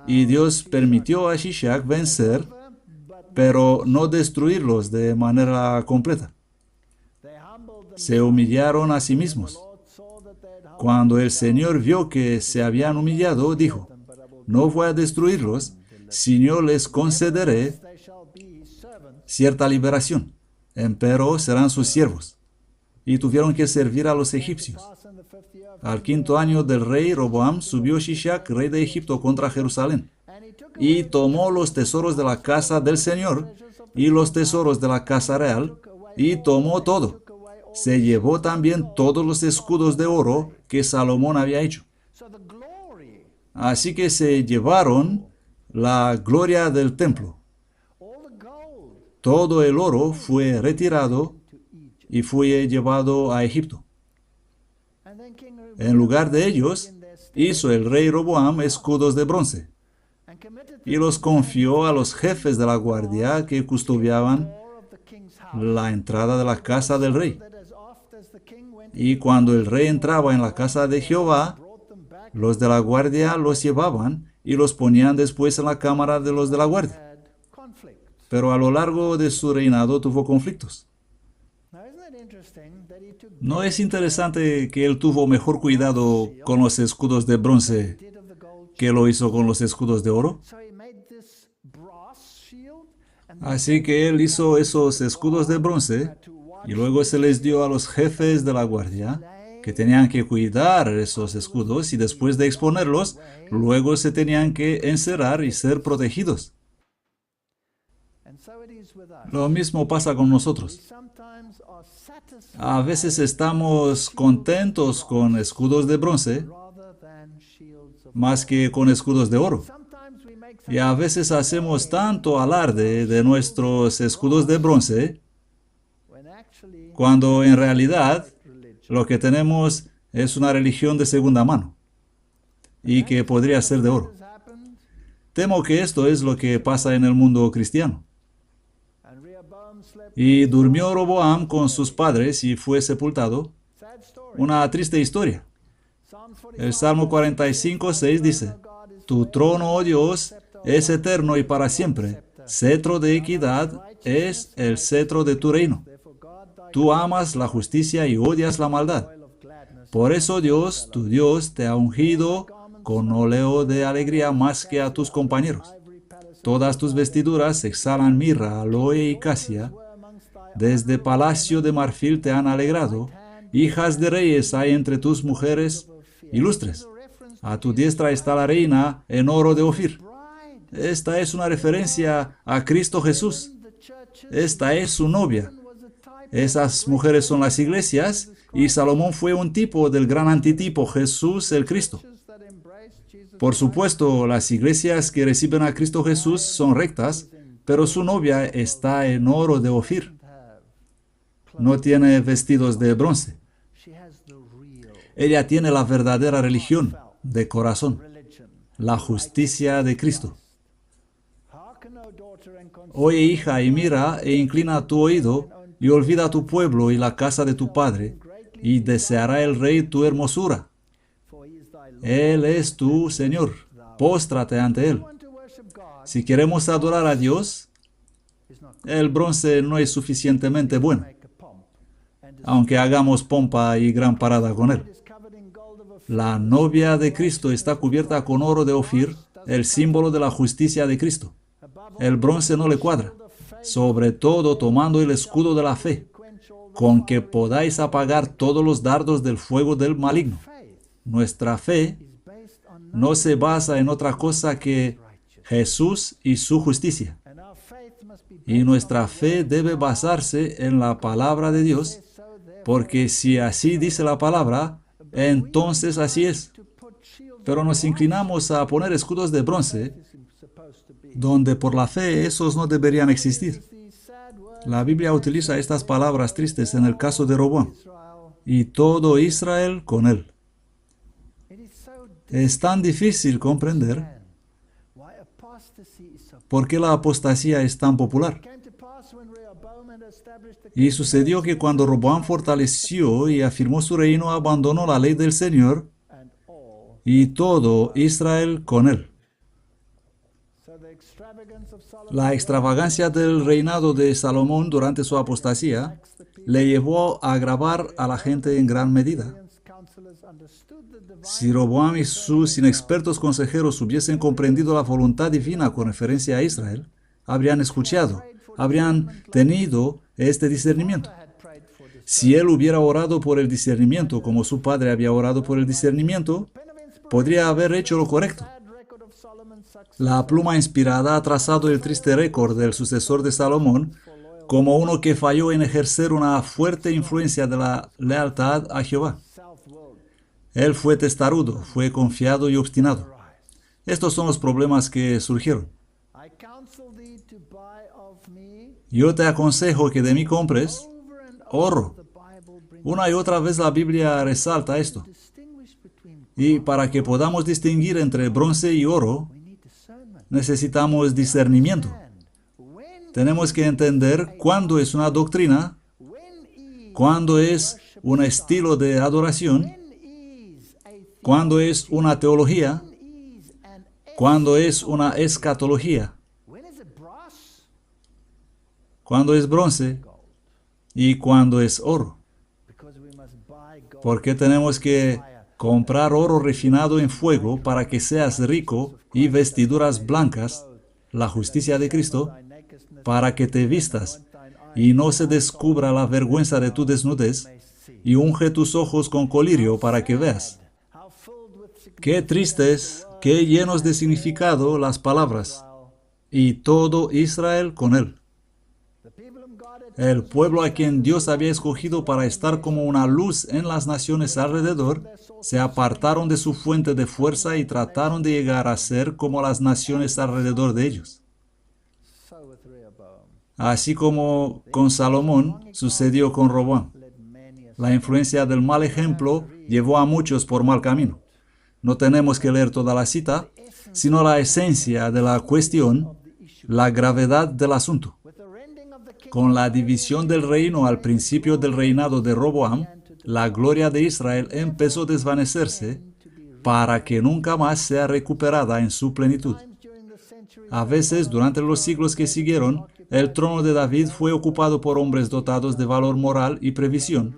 Y Dios permitió a Shishak vencer, pero no destruirlos de manera completa. Se humillaron a sí mismos. Cuando el Señor vio que se habían humillado, dijo: no voy a destruirlos, sino les concederé cierta liberación. Empero serán sus siervos. Y tuvieron que servir a los egipcios. Al 5º año del rey Roboam, subió Shishak, rey de Egipto, contra Jerusalén, y tomó los tesoros de la casa del Señor y los tesoros de la casa real, y tomó todo. Se llevó también todos los escudos de oro que Salomón había hecho. Así que se llevaron la gloria del templo. Todo el oro fue retirado y fue llevado a Egipto. En lugar de ellos, hizo el rey Roboam escudos de bronce y los confió a los jefes de la guardia que custodiaban la entrada de la casa del rey. Y cuando el rey entraba en la casa de Jehová, los de la guardia los llevaban y los ponían después en la cámara de los de la guardia. Pero a lo largo de su reinado tuvo conflictos. ¿No es interesante que él tuvo mejor cuidado con los escudos de bronce que lo hizo con los escudos de oro? Así que él hizo esos escudos de bronce y luego se les dio a los jefes de la guardia, que tenían que cuidar esos escudos, y después de exponerlos, luego se tenían que encerrar y ser protegidos. Lo mismo pasa con nosotros. A veces estamos contentos con escudos de bronce más que con escudos de oro. Y a veces hacemos tanto alarde de nuestros escudos de bronce, cuando en realidad lo que tenemos es una religión de segunda mano y que podría ser de oro. Temo que esto es lo que pasa en el mundo cristiano. Y durmió Roboam con sus padres y fue sepultado. Una triste historia. El Salmo 45:6 dice: tu trono, oh Dios, es eterno y para siempre. Cetro de equidad es el cetro de tu reino. Tú amas la justicia y odias la maldad. Por eso Dios, tu Dios, te ha ungido con óleo de alegría más que a tus compañeros. Todas tus vestiduras exhalan mirra, aloe y casia. Desde palacio de marfil te han alegrado. Hijas de reyes hay entre tus mujeres ilustres. A tu diestra está la reina en oro de Ofir. Esta es una referencia a Cristo Jesús. Esta es su novia. Esas mujeres son las iglesias, y Salomón fue un tipo del gran antitipo, Jesús el Cristo. Por supuesto, las iglesias que reciben a Cristo Jesús son rectas, pero su novia está en oro de Ofir. No tiene vestidos de bronce. Ella tiene la verdadera religión de corazón, la justicia de Cristo. Oye, hija, y mira, e inclina tu oído, y olvida tu pueblo y la casa de tu padre, y deseará el rey tu hermosura. Él es tu Señor, póstrate ante Él. Si queremos adorar a Dios, el bronce no es suficientemente bueno, aunque hagamos pompa y gran parada con él. La novia de Cristo está cubierta con oro de Ofir, el símbolo de la justicia de Cristo. El bronce no le cuadra, sobre todo tomando el escudo de la fe, con que podáis apagar todos los dardos del fuego del maligno. Nuestra fe no se basa en otra cosa que Jesús y su justicia. Y nuestra fe debe basarse en la palabra de Dios, porque si así dice la palabra, entonces así es. Pero nos inclinamos a poner escudos de bronce, donde por la fe esos no deberían existir. La Biblia utiliza estas palabras tristes en el caso de Roboam, y todo Israel con él. Es tan difícil comprender por qué la apostasía es tan popular. Y sucedió que cuando Roboam fortaleció y afirmó su reino, abandonó la ley del Señor, y todo Israel con él. La extravagancia del reinado de Salomón durante su apostasía le llevó a agravar a la gente en gran medida. Si Roboam y sus inexpertos consejeros hubiesen comprendido la voluntad divina con referencia a Israel, habrían escuchado, habrían tenido este discernimiento. Si él hubiera orado por el discernimiento como su padre había orado por el discernimiento, podría haber hecho lo correcto. La pluma inspirada ha trazado el triste récord del sucesor de Salomón como uno que falló en ejercer una fuerte influencia de la lealtad a Jehová. Él fue testarudo, fue confiado y obstinado. Estos son los problemas que surgieron. Yo te aconsejo que de mí compres oro. Una y otra vez la Biblia resalta esto. Y para que podamos distinguir entre bronce y oro, necesitamos discernimiento. Tenemos que entender cuándo es una doctrina, cuándo es un estilo de adoración, cuándo es una teología, cuándo es una escatología, cuándo es bronce y cuándo es oro. Porque tenemos que comprar oro refinado en fuego para que seas rico y vestiduras blancas, la justicia de Cristo, para que te vistas y no se descubra la vergüenza de tu desnudez, y unge tus ojos con colirio para que veas. Qué tristes, qué llenos de significado las palabras, y todo Israel con él. El pueblo a quien Dios había escogido para estar como una luz en las naciones alrededor, se apartaron de su fuente de fuerza y trataron de llegar a ser como las naciones alrededor de ellos. Así como con Salomón sucedió con Roboam. La influencia del mal ejemplo llevó a muchos por mal camino. No tenemos que leer toda la cita, sino la esencia de la cuestión, la gravedad del asunto. Con la división del reino al principio del reinado de Roboam, la gloria de Israel empezó a desvanecerse para que nunca más sea recuperada en su plenitud. A veces, durante los siglos que siguieron, el trono de David fue ocupado por hombres dotados de valor moral y previsión,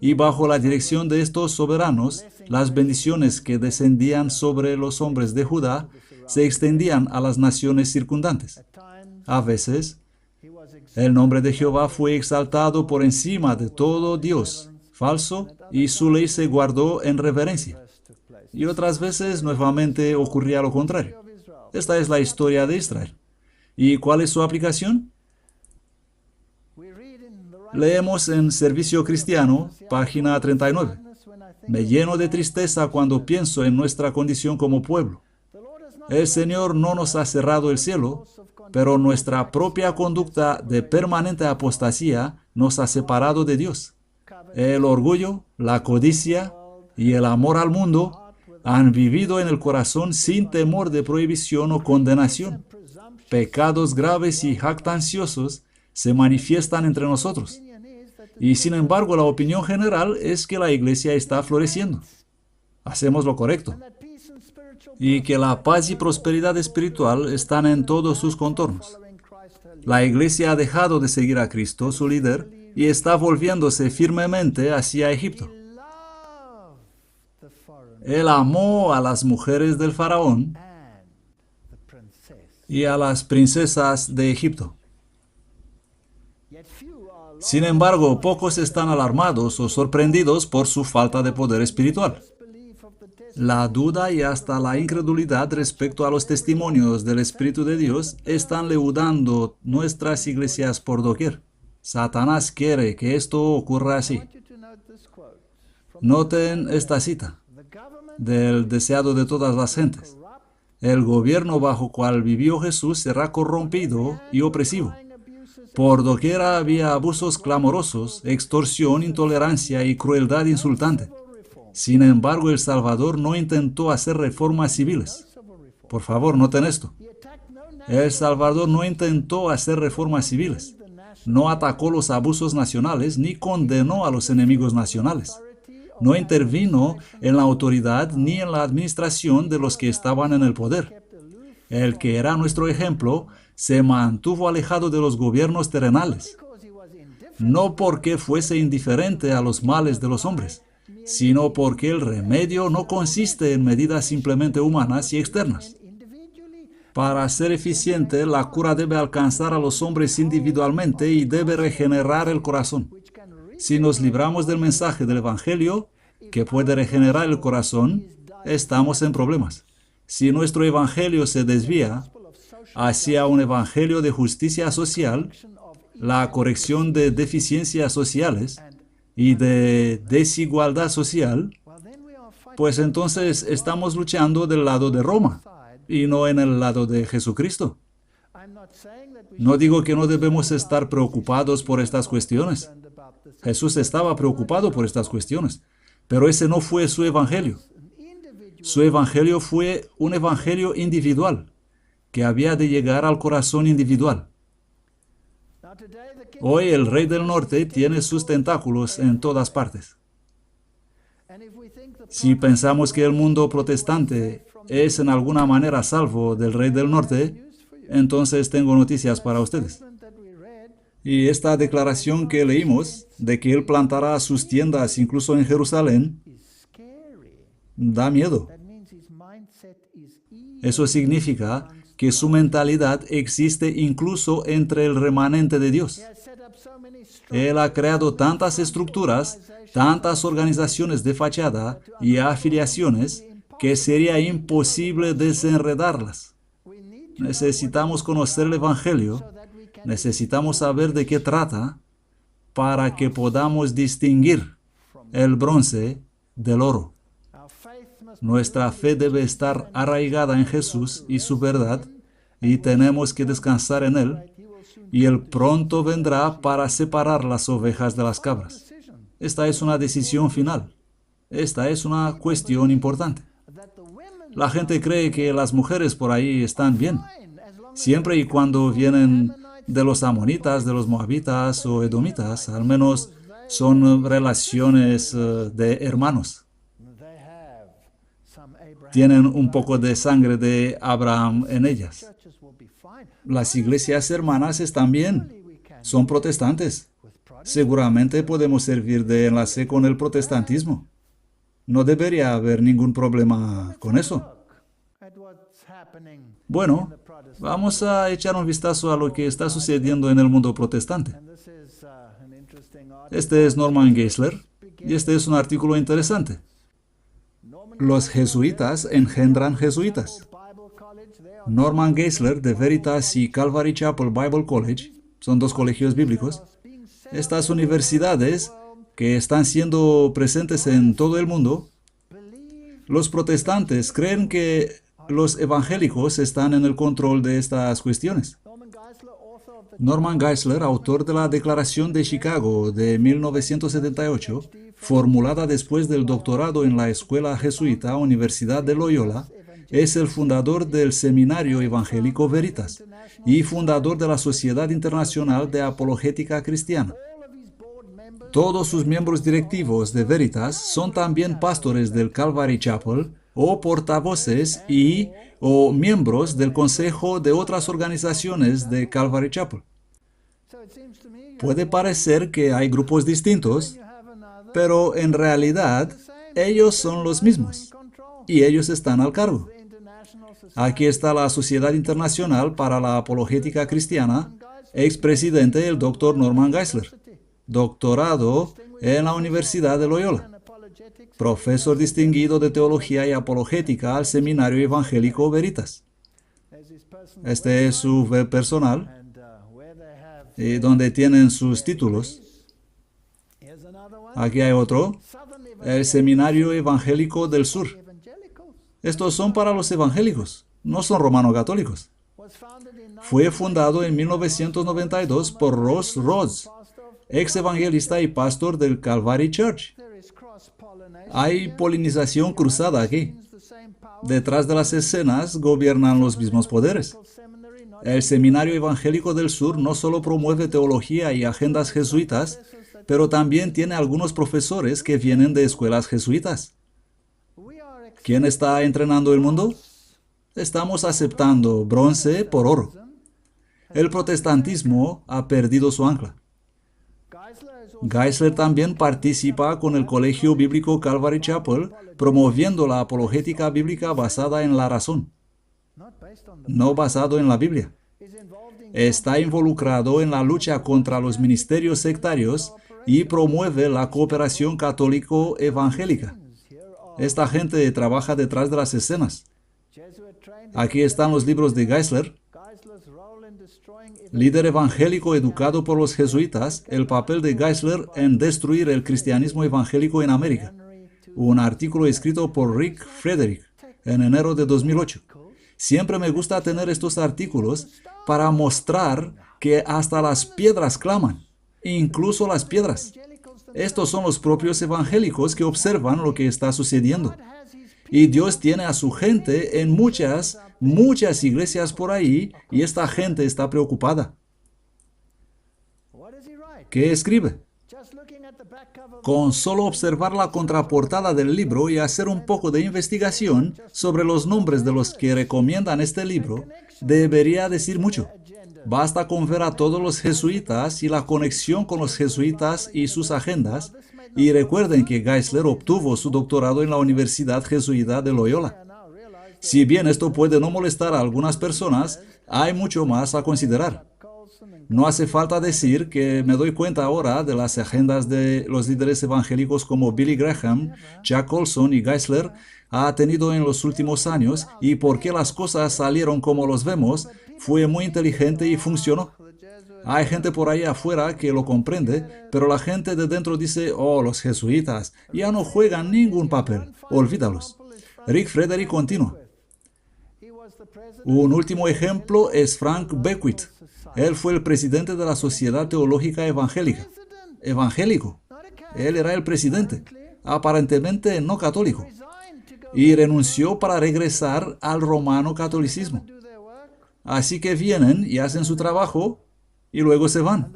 y bajo la dirección de estos soberanos, las bendiciones que descendían sobre los hombres de Judá se extendían a las naciones circundantes. A veces, el nombre de Jehová fue exaltado por encima de todo Dios falso y su ley se guardó en reverencia. Y otras veces nuevamente ocurría lo contrario. Esta es la historia de Israel. ¿Y cuál es su aplicación? Leemos en Servicio Cristiano, página 39. Me lleno de tristeza cuando pienso en nuestra condición como pueblo. El Señor no nos ha cerrado el cielo, pero nuestra propia conducta de permanente apostasía nos ha separado de Dios. El orgullo, la codicia y el amor al mundo han vivido en el corazón sin temor de prohibición o condenación. Pecados graves y jactanciosos se manifiestan entre nosotros. Y sin embargo, la opinión general es que la iglesia está floreciendo. Hacemos lo correcto. Y que la paz y prosperidad espiritual están en todos sus contornos. La iglesia ha dejado de seguir a Cristo, su líder, y está volviéndose firmemente hacia Egipto. Él amó a las mujeres del faraón y a las princesas de Egipto. Sin embargo, pocos están alarmados o sorprendidos por su falta de poder espiritual. La duda y hasta la incredulidad respecto a los testimonios del Espíritu de Dios están leudando nuestras iglesias por doquier. Satanás quiere que esto ocurra así. Noten esta cita del deseado de todas las gentes. El gobierno bajo cual vivió Jesús será corrompido y opresivo. Por doquier había abusos clamorosos, extorsión, intolerancia y crueldad insultante. Sin embargo, el Salvador no intentó hacer reformas civiles. Por favor, noten esto. El Salvador no intentó hacer reformas civiles. No atacó los abusos nacionales ni condenó a los enemigos nacionales. No intervino en la autoridad ni en la administración de los que estaban en el poder. el que era nuestro ejemplo, se mantuvo alejado de los gobiernos terrenales, no porque fuese indiferente a los males de los hombres, sino porque el remedio no consiste en medidas simplemente humanas y externas. Para ser eficiente, la cura debe alcanzar a los hombres individualmente y debe regenerar el corazón. Si nos libramos del mensaje del Evangelio, que puede regenerar el corazón, estamos en problemas. Si nuestro Evangelio se desvía hacia un Evangelio de justicia social, la corrección de deficiencias sociales y de desigualdad social, pues entonces estamos luchando del lado de Roma y no en el lado de Jesucristo. No digo que no debemos estar preocupados por estas cuestiones. Jesús estaba preocupado por estas cuestiones, pero ese no fue su evangelio. Su evangelio fue un evangelio individual, que había de llegar al corazón individual. Hoy el rey del norte tiene sus tentáculos en todas partes. Si pensamos que el mundo protestante es en alguna manera salvo del rey del norte, entonces tengo noticias para ustedes. Y esta declaración que leímos, de que él plantará sus tiendas incluso en Jerusalén, da miedo. Eso significa que su mentalidad existe incluso entre el remanente de Dios. Él ha creado tantas estructuras, tantas organizaciones de fachada y afiliaciones que sería imposible desenredarlas. Necesitamos conocer el Evangelio, necesitamos saber de qué trata para que podamos distinguir el bronce del oro. Nuestra fe debe estar arraigada en Jesús y su verdad, y tenemos que descansar en Él, y Él pronto vendrá para separar las ovejas de las cabras. Esta es una decisión final. Esta es una cuestión importante. La gente cree que las mujeres por ahí están bien, siempre y cuando vienen de los amonitas, de los moabitas o edomitas, al menos son relaciones de hermanos. Tienen un poco de sangre de Abraham en ellas. Las iglesias hermanas están bien, son protestantes. Seguramente podemos servir de enlace con el protestantismo. No debería haber ningún problema con eso. Bueno, vamos a echar un vistazo a lo que está sucediendo en el mundo protestante. Este es Norman Geisler, y este es un artículo interesante. Los jesuitas engendran jesuitas. Norman Geisler de Veritas y Calvary Chapel Bible College son dos colegios bíblicos. Estas universidades que están siendo presentes en todo el mundo, los protestantes creen que los evangélicos están en el control de estas cuestiones. Norman Geisler, autor de la Declaración de Chicago de 1978, formulada después del doctorado en la Escuela Jesuita Universidad de Loyola, es el fundador del Seminario Evangélico Veritas y fundador de la Sociedad Internacional de Apologética Cristiana. Todos sus miembros directivos de Veritas son también pastores del Calvary Chapel o portavoces o miembros del consejo de otras organizaciones de Calvary Chapel. Puede parecer que hay grupos distintos, pero en realidad ellos son los mismos y ellos están al cargo. Aquí está la Sociedad Internacional para la Apologética Cristiana, expresidente el Dr. Norman Geisler, doctorado en la Universidad de Loyola, profesor distinguido de Teología y Apologética al Seminario Evangélico Veritas. Este es su web personal, donde tienen sus títulos. Aquí hay otro, el Seminario Evangélico del Sur. Estos son para los evangélicos, no son romano-católicos. Fue fundado en 1992 por Ross Rhodes, ex evangelista y pastor del Calvary Church. Hay polinización cruzada aquí. Detrás de las escenas gobiernan los mismos poderes. El Seminario Evangélico del Sur no solo promueve teología y agendas jesuitas, pero también tiene algunos profesores que vienen de escuelas jesuitas. ¿Quién está entrenando el mundo? Estamos aceptando bronce por oro. El protestantismo ha perdido su ancla. Geisler también participa con el Colegio Bíblico Calvary Chapel, promoviendo la apologética bíblica basada en la razón, no basado en la Biblia. Está involucrado en la lucha contra los ministerios sectarios y promueve la cooperación católico-evangélica. Esta gente trabaja detrás de las escenas. Aquí están los libros de Geisler. Líder evangélico educado por los jesuitas, el papel de Geisler en destruir el cristianismo evangélico en América. Un artículo escrito por Rick Frederick en enero de 2008. Siempre me gusta tener estos artículos para mostrar que hasta las piedras claman, incluso las piedras. Estos son los propios evangélicos que observan lo que está sucediendo. Y Dios tiene a su gente en muchas iglesias por ahí, y esta gente está preocupada. ¿Qué escribe? Con solo observar la contraportada del libro y hacer un poco de investigación sobre los nombres de los que recomiendan este libro, debería decir mucho. Basta con ver a todos los jesuitas y la conexión con los jesuitas y sus agendas, y recuerden que Geisler obtuvo su doctorado en la Universidad Jesuita de Loyola. Si bien esto puede no molestar a algunas personas, hay mucho más a considerar. No hace falta decir que me doy cuenta ahora de las agendas de los líderes evangélicos como Billy Graham, Jack Olson y Geisler ha tenido en los últimos años, y por qué las cosas salieron como los vemos, fue muy inteligente y funcionó. Hay gente por ahí afuera que lo comprende, pero la gente de dentro dice, oh, los jesuitas ya no juegan ningún papel, olvídalos. Rick Frederick continúa. Un último ejemplo es Frank Beckwith. Él fue el presidente de la Sociedad Teológica Evangélica. Evangélico. Él era el presidente, aparentemente no católico, y renunció para regresar al romano catolicismo. Así que vienen y hacen su trabajo y luego se van.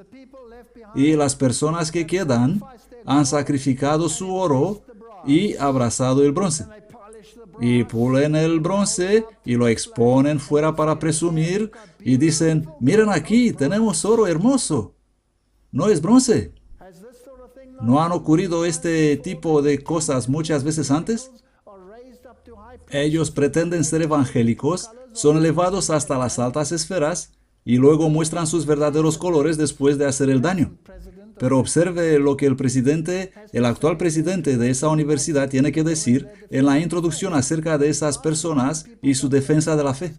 Y las personas que quedan han sacrificado su oro y abrazado el bronce. Y pulen el bronce y lo exponen fuera para presumir y dicen, miren aquí, tenemos oro hermoso. No es bronce. ¿No han ocurrido este tipo de cosas muchas veces antes? Ellos pretenden ser evangélicos, son elevados hasta las altas esferas y luego muestran sus verdaderos colores después de hacer el daño. Pero observe lo que el actual presidente de esa universidad tiene que decir en la introducción acerca de esas personas y su defensa de la fe.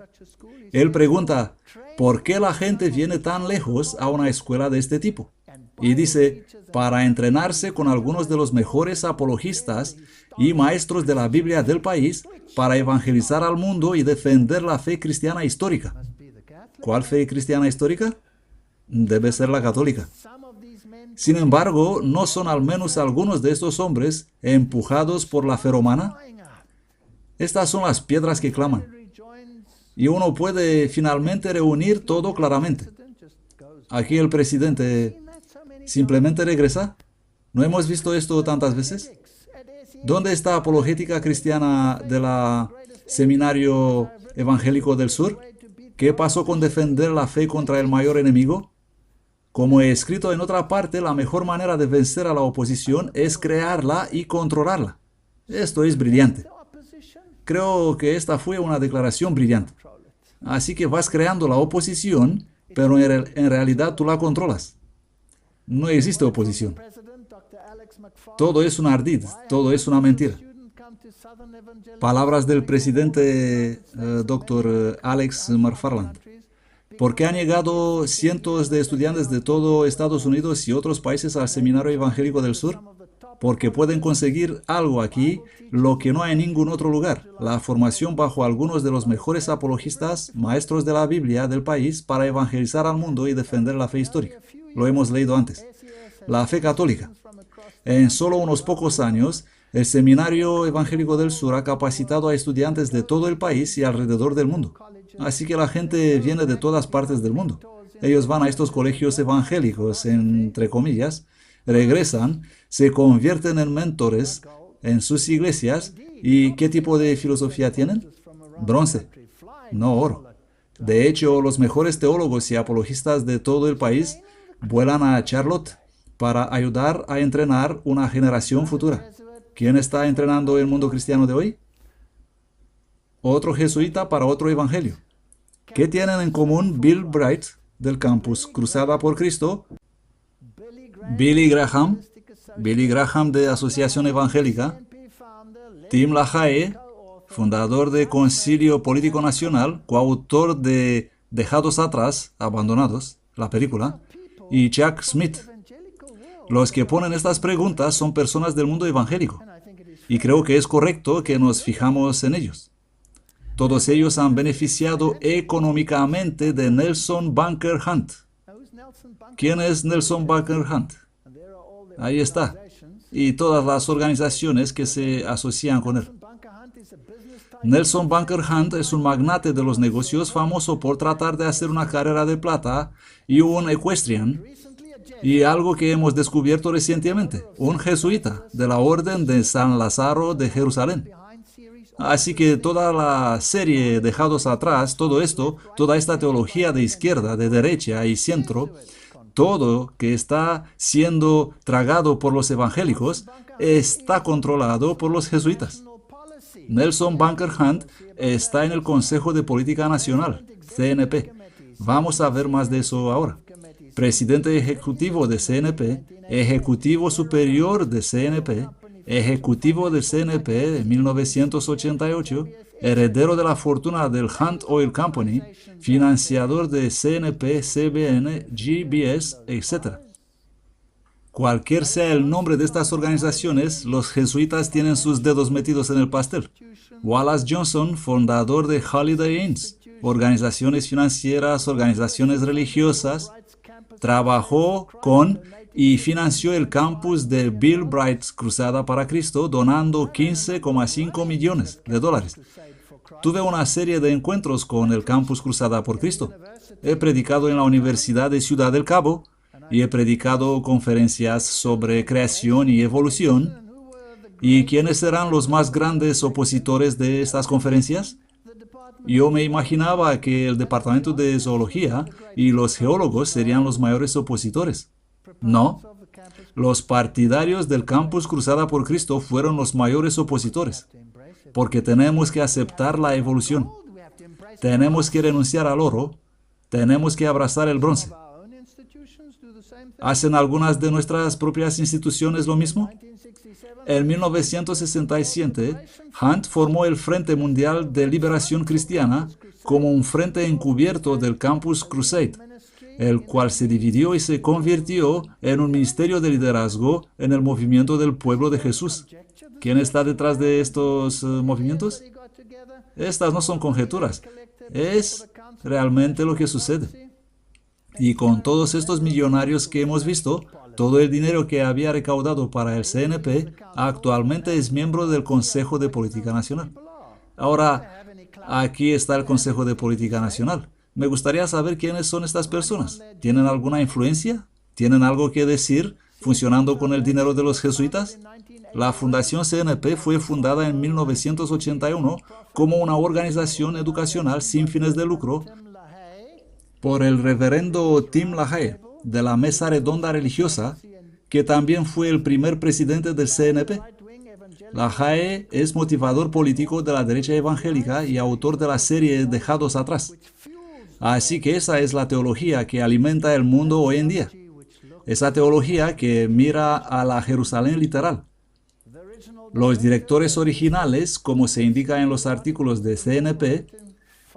Él pregunta, ¿por qué la gente viene tan lejos a una escuela de este tipo? Y dice, para entrenarse con algunos de los mejores apologistas y maestros de la Biblia del país para evangelizar al mundo y defender la fe cristiana histórica. ¿Cuál fe cristiana histórica? Debe ser la católica. Sin embargo, ¿no son al menos algunos de estos hombres empujados por la fe romana? Estas son las piedras que claman. Y uno puede finalmente reunir todo claramente. Aquí el presidente simplemente regresa. ¿No hemos visto esto tantas veces? ¿Dónde está apologética cristiana de la Seminario Evangélico del Sur? ¿Qué pasó con defender la fe contra el mayor enemigo? Como he escrito en otra parte, la mejor manera de vencer a la oposición es crearla y controlarla. Esto es brillante. Creo que esta fue una declaración brillante. Así que vas creando la oposición, pero en realidad tú la controlas. No existe oposición. Todo es un ardid, todo es una mentira. Palabras del presidente Dr. Alex McFarland. ¿Por qué han llegado cientos de estudiantes de todo Estados Unidos y otros países al Seminario Evangélico del Sur? Porque pueden conseguir algo aquí, lo que no hay en ningún otro lugar, la formación bajo algunos de los mejores apologistas, maestros de la Biblia del país para evangelizar al mundo y defender la fe histórica. Lo hemos leído antes. La fe católica. En solo unos pocos años, el Seminario Evangélico del Sur ha capacitado a estudiantes de todo el país y alrededor del mundo. Así que la gente viene de todas partes del mundo. Ellos van a estos colegios evangélicos, entre comillas, regresan, se convierten en mentores en sus iglesias. ¿Y qué tipo de filosofía tienen? Bronce. no oro. De hecho, los mejores teólogos y apologistas de todo el país vuelan a Charlotte para ayudar a entrenar una generación futura. ¿Quién está entrenando el mundo cristiano de hoy? Otro jesuita para otro evangelio. ¿Qué tienen en común Bill Bright del campus Cruzada por Cristo, Billy Graham de Asociación Evangélica, Tim LaHaye, fundador de Concilio Político Nacional, coautor de Dejados Atrás, Abandonados, la película, y Chuck Smith? Los que ponen estas preguntas son personas del mundo evangélico, y creo que es correcto que nos fijamos en ellos. Todos ellos han beneficiado económicamente de Nelson Bunker Hunt. ¿Quién es Nelson Bunker Hunt? Ahí está. Y todas las organizaciones que se asocian con él. Nelson Bunker Hunt es un magnate de los negocios famoso por tratar de hacer una carrera de plata y un equestrian. Y algo que hemos descubierto recientemente, un jesuita de la Orden de San Lázaro de Jerusalén. Así que toda la serie Dejados Atrás, todo esto, toda esta teología de izquierda, de derecha y centro, todo que está siendo tragado por los evangélicos, está controlado por los jesuitas. Nelson Bunker Hunt está en el Consejo de Política Nacional, CNP. Vamos a ver más de eso ahora. Presidente ejecutivo de CNP, ejecutivo superior de CNP, ejecutivo del CNP de 1988, heredero de la fortuna del Hunt Oil Company, financiador de CNP, CBN, GBS, etc. Cualquier sea el nombre de estas organizaciones, los jesuitas tienen sus dedos metidos en el pastel. Wallace Johnson, fundador de Holiday Inns, organizaciones financieras, organizaciones religiosas, trabajó con y financió el campus de Bill Bright's Cruzada para Cristo, donando $15,5 millones. Tuve una serie de encuentros con el campus Cruzada por Cristo. He predicado en la Universidad de Ciudad del Cabo y he predicado conferencias sobre creación y evolución. ¿Y quiénes serán los más grandes opositores de estas conferencias? Yo me imaginaba que el Departamento de Zoología y los geólogos serían los mayores opositores. No, los partidarios del campus Cruzada por Cristo fueron los mayores opositores, porque tenemos que aceptar la evolución. Tenemos que renunciar al oro, tenemos que abrazar el bronce. ¿Hacen algunas de nuestras propias instituciones lo mismo? En 1967, Hunt formó el Frente Mundial de Liberación Cristiana como un frente encubierto del Campus Crusade, el cual se dividió y se convirtió en un ministerio de liderazgo en el movimiento del pueblo de Jesús. ¿Quién está detrás de estos movimientos? Estas no son conjeturas, es realmente lo que sucede. Y con todos estos millonarios que hemos visto, todo el dinero que había recaudado para el CNP actualmente es miembro del Consejo de Política Nacional. Ahora, aquí está el Consejo de Política Nacional. Me gustaría saber quiénes son estas personas. ¿Tienen alguna influencia? ¿Tienen algo que decir funcionando con el dinero de los jesuitas? La Fundación CNP fue fundada en 1981 como una organización educacional sin fines de lucro por el reverendo Tim LaHaye de la Mesa Redonda Religiosa, que también fue el primer presidente del CNP. LaHaye es motivador político de la derecha evangélica y autor de la serie Dejados Atrás. Así que esa es la teología que alimenta el mundo hoy en día. Esa teología que mira a la Jerusalén literal. Los directores originales, como se indica en los artículos de CNP,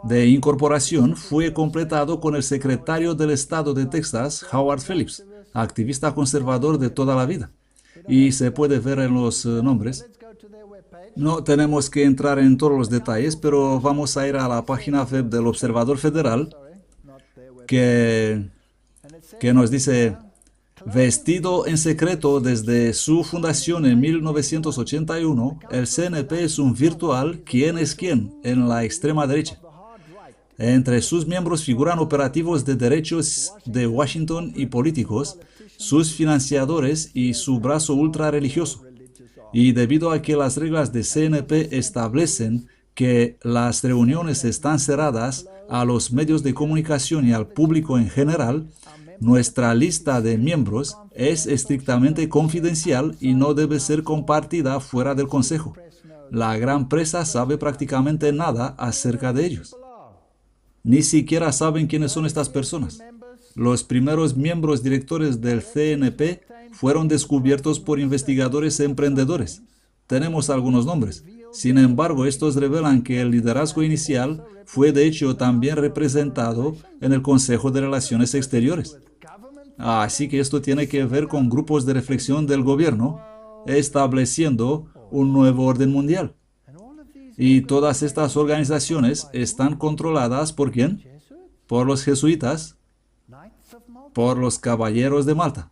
de incorporación, fue completado con el secretario del Estado de Texas, Howard Phillips, activista conservador de toda la vida. Y se puede ver en los nombres. No tenemos que entrar en todos los detalles, pero vamos a ir a la página web del Observador Federal, que nos dice: vestido en secreto desde su fundación en 1981, el CNP es un virtual quién es quién en la extrema derecha. Entre sus miembros figuran operativos de derechos de Washington y políticos, sus financiadores y su brazo ultra religioso. Y debido a que las reglas de CNP establecen que las reuniones están cerradas a los medios de comunicación y al público en general, nuestra lista de miembros es estrictamente confidencial y no debe ser compartida fuera del consejo. La gran prensa sabe prácticamente nada acerca de ellos. Ni siquiera saben quiénes son estas personas. Los primeros miembros directores del CNP fueron descubiertos por investigadores emprendedores. Tenemos algunos nombres. Sin embargo, estos revelan que el liderazgo inicial fue de hecho también representado en el Consejo de Relaciones Exteriores. Así que esto tiene que ver con grupos de reflexión del gobierno, estableciendo un nuevo orden mundial. Y todas estas organizaciones están controladas ¿por quién? Por los jesuitas, por los caballeros de Malta.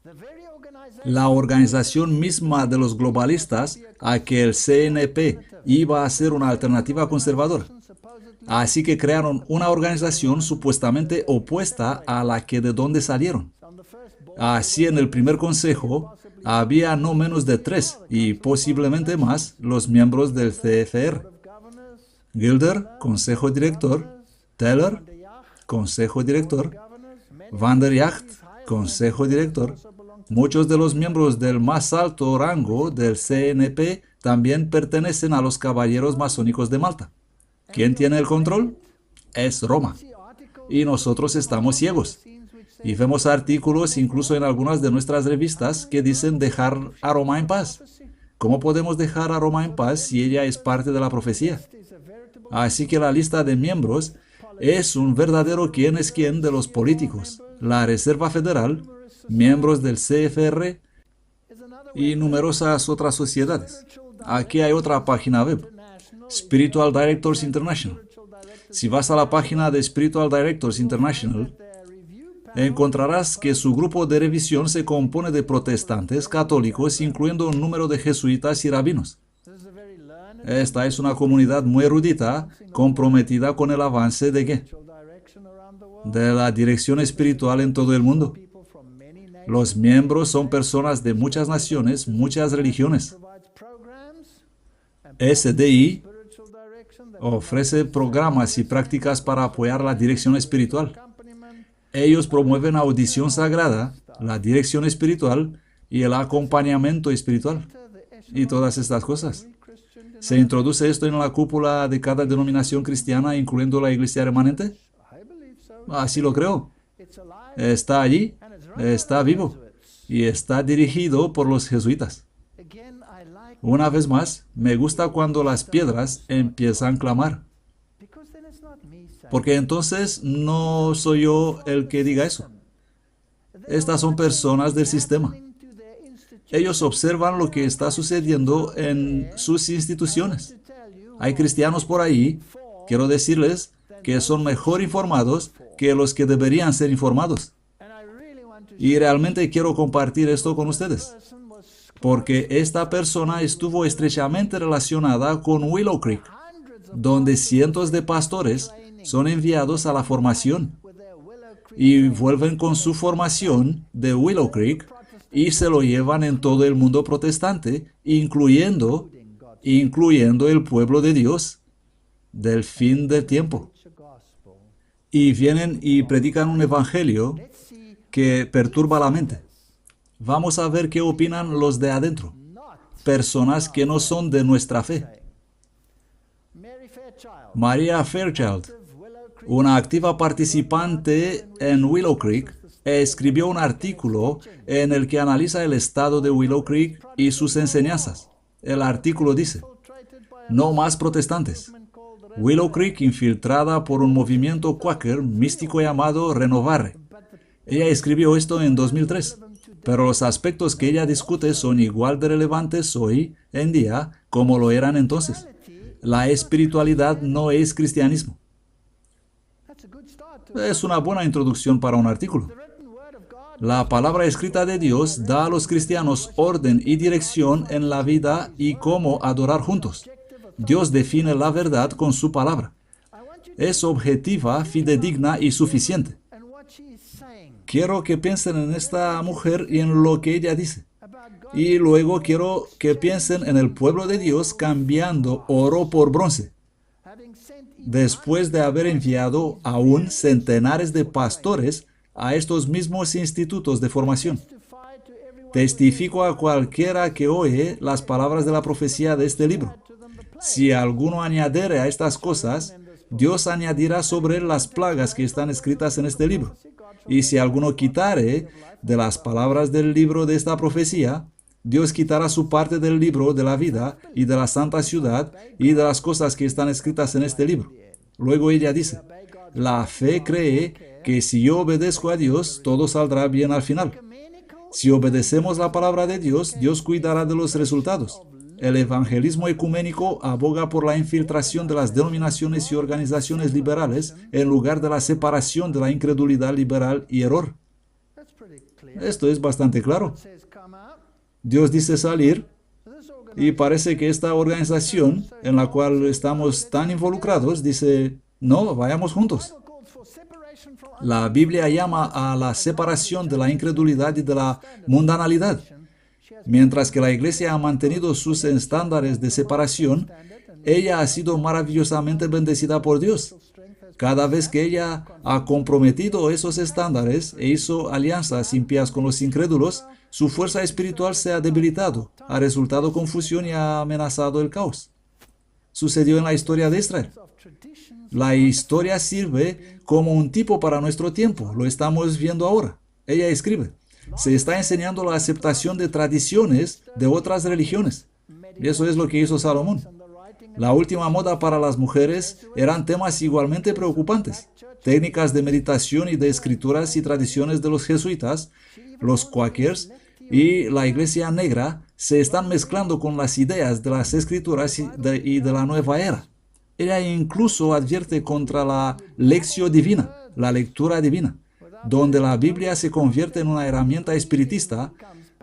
La organización misma de los globalistas a que el CNP iba a ser una alternativa conservadora. Así que crearon una organización supuestamente opuesta a la que de donde salieron. Así en el primer consejo había no menos de 3 y posiblemente más los miembros del CFR. Gilder, consejo director; Teller, consejo director; Van der Yacht, consejo director. Muchos de los miembros del más alto rango del CNP también pertenecen a los caballeros masónicos de Malta. ¿Quién tiene el control? Es Roma. Y nosotros estamos ciegos. Y vemos artículos incluso en algunas de nuestras revistas que dicen dejar a Roma en paz. ¿Cómo podemos dejar a Roma en paz si ella es parte de la profecía? Así que la lista de miembros es un verdadero quién es quién de los políticos, la Reserva Federal, miembros del CFR y numerosas otras sociedades. Aquí hay otra página web, Spiritual Directors International. Si vas a la página de Spiritual Directors International, encontrarás que su grupo de revisión se compone de protestantes, católicos, incluyendo un número de jesuitas y rabinos. Esta es una comunidad muy erudita, comprometida con el avance de ¿qué? De la dirección espiritual en todo el mundo. Los miembros son personas de muchas naciones, muchas religiones. SDI ofrece programas y prácticas para apoyar la dirección espiritual. Ellos promueven audición sagrada, la dirección espiritual y el acompañamiento espiritual. Y todas estas cosas. ¿Se introduce esto en la cúpula de cada denominación cristiana, incluyendo la iglesia remanente? Así lo creo. Está allí, está vivo y está dirigido por los jesuitas. Una vez más, me gusta cuando las piedras empiezan a clamar. Porque entonces no soy yo el que diga eso. Estas son personas del sistema. Ellos observan lo que está sucediendo en sus instituciones. Hay cristianos por ahí, quiero decirles, que son mejor informados que los que deberían ser informados. Y realmente quiero compartir esto con ustedes. Porque esta persona estuvo estrechamente relacionada con Willow Creek, donde cientos de pastores son enviados a la formación y vuelven con su formación de Willow Creek y se lo llevan en todo el mundo protestante, incluyendo el pueblo de Dios del fin del tiempo. Y vienen y predican un evangelio que perturba la mente. Vamos a ver qué opinan los de adentro, personas que no son de nuestra fe. Maria Fairchild, una activa participante en Willow Creek, escribió un artículo en el que analiza el estado de Willow Creek y sus enseñanzas. El artículo dice: no más protestantes. Willow Creek infiltrada por un movimiento Quaker místico llamado Renovare. Ella escribió esto en 2003, pero los aspectos que ella discute son igual de relevantes hoy en día como lo eran entonces. La espiritualidad no es cristianismo. Es una buena introducción para un artículo. La palabra escrita de Dios da a los cristianos orden y dirección en la vida y cómo adorar juntos. Dios define la verdad con su palabra. Es objetiva, fidedigna y suficiente. Quiero que piensen en esta mujer y en lo que ella dice. Y luego quiero que piensen en el pueblo de Dios cambiando oro por bronce. después de haber enviado aún centenares de pastores a estos mismos institutos de formación. Testifico a cualquiera que oye las palabras de la profecía de este libro. Si alguno añadiere a estas cosas, Dios añadirá sobre él las plagas que están escritas en este libro. Y si alguno quitare de las palabras del libro de esta profecía, Dios quitará su parte del libro de la vida y de la santa ciudad y de las cosas que están escritas en este libro. Luego ella dice, la fe cree que si yo obedezco a Dios, todo saldrá bien al final. Si obedecemos la palabra de Dios, Dios cuidará de los resultados. El evangelismo ecuménico aboga por la infiltración de las denominaciones y organizaciones liberales en lugar de la separación de la incredulidad liberal y error. Esto es bastante claro. Dios dice salir, y parece que esta organización en la cual estamos tan involucrados dice, no, vayamos juntos. La Biblia llama a la separación de la incredulidad y de la mundanalidad. Mientras que la Iglesia ha mantenido sus estándares de separación, ella ha sido maravillosamente bendecida por Dios. Cada vez que ella ha comprometido esos estándares e hizo alianzas impías con los incrédulos, su fuerza espiritual se ha debilitado, ha resultado confusión y ha amenazado el caos. Sucedió en la historia de Israel. La historia sirve como un tipo para nuestro tiempo, lo estamos viendo ahora. Ella escribe, se está enseñando la aceptación de tradiciones de otras religiones. Y eso es lo que hizo Salomón. La última moda para las mujeres eran temas igualmente preocupantes. Técnicas de meditación y de escrituras y tradiciones de los jesuitas, los Quakers y la Iglesia Negra se están mezclando con las ideas de las escrituras y de la nueva era. Ella incluso advierte contra la lección divina, la lectura divina, donde la Biblia se convierte en una herramienta espiritista,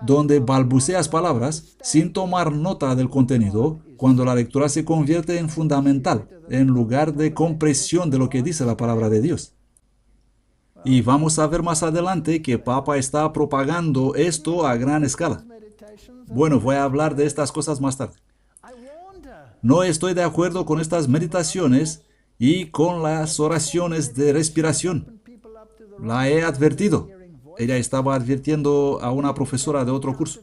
donde balbuceas palabras sin tomar nota del contenido, cuando la lectura se convierte en fundamental, en lugar de compresión de lo que dice la palabra de Dios. Y vamos a ver más adelante que Papa está propagando esto a gran escala. Bueno, voy a hablar de estas cosas más tarde. No estoy de acuerdo con estas meditaciones y con las oraciones de respiración. La he advertido. Ella estaba advirtiendo a una profesora de otro curso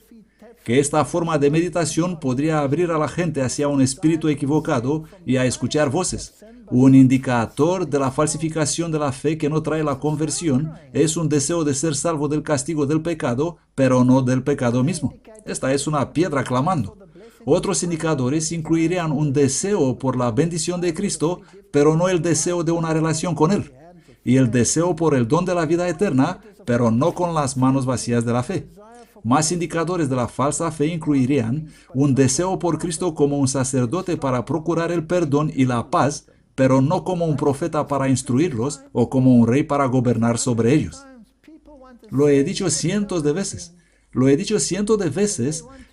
que esta forma de meditación podría abrir a la gente hacia un espíritu equivocado y a escuchar voces. Un indicador de la falsificación de la fe que no trae la conversión es un deseo de ser salvo del castigo del pecado, pero no del pecado mismo. Esta es una piedra clamando. Otros indicadores incluirían un deseo por la bendición de Cristo, pero no el deseo de una relación con Él, y el deseo por el don de la vida eterna, pero no con las manos vacías de la fe. Más indicadores de la falsa fe incluirían un deseo por Cristo como un sacerdote para procurar el perdón y la paz, pero no como un profeta para instruirlos o como un rey para gobernar sobre ellos. Lo he dicho cientos de veces.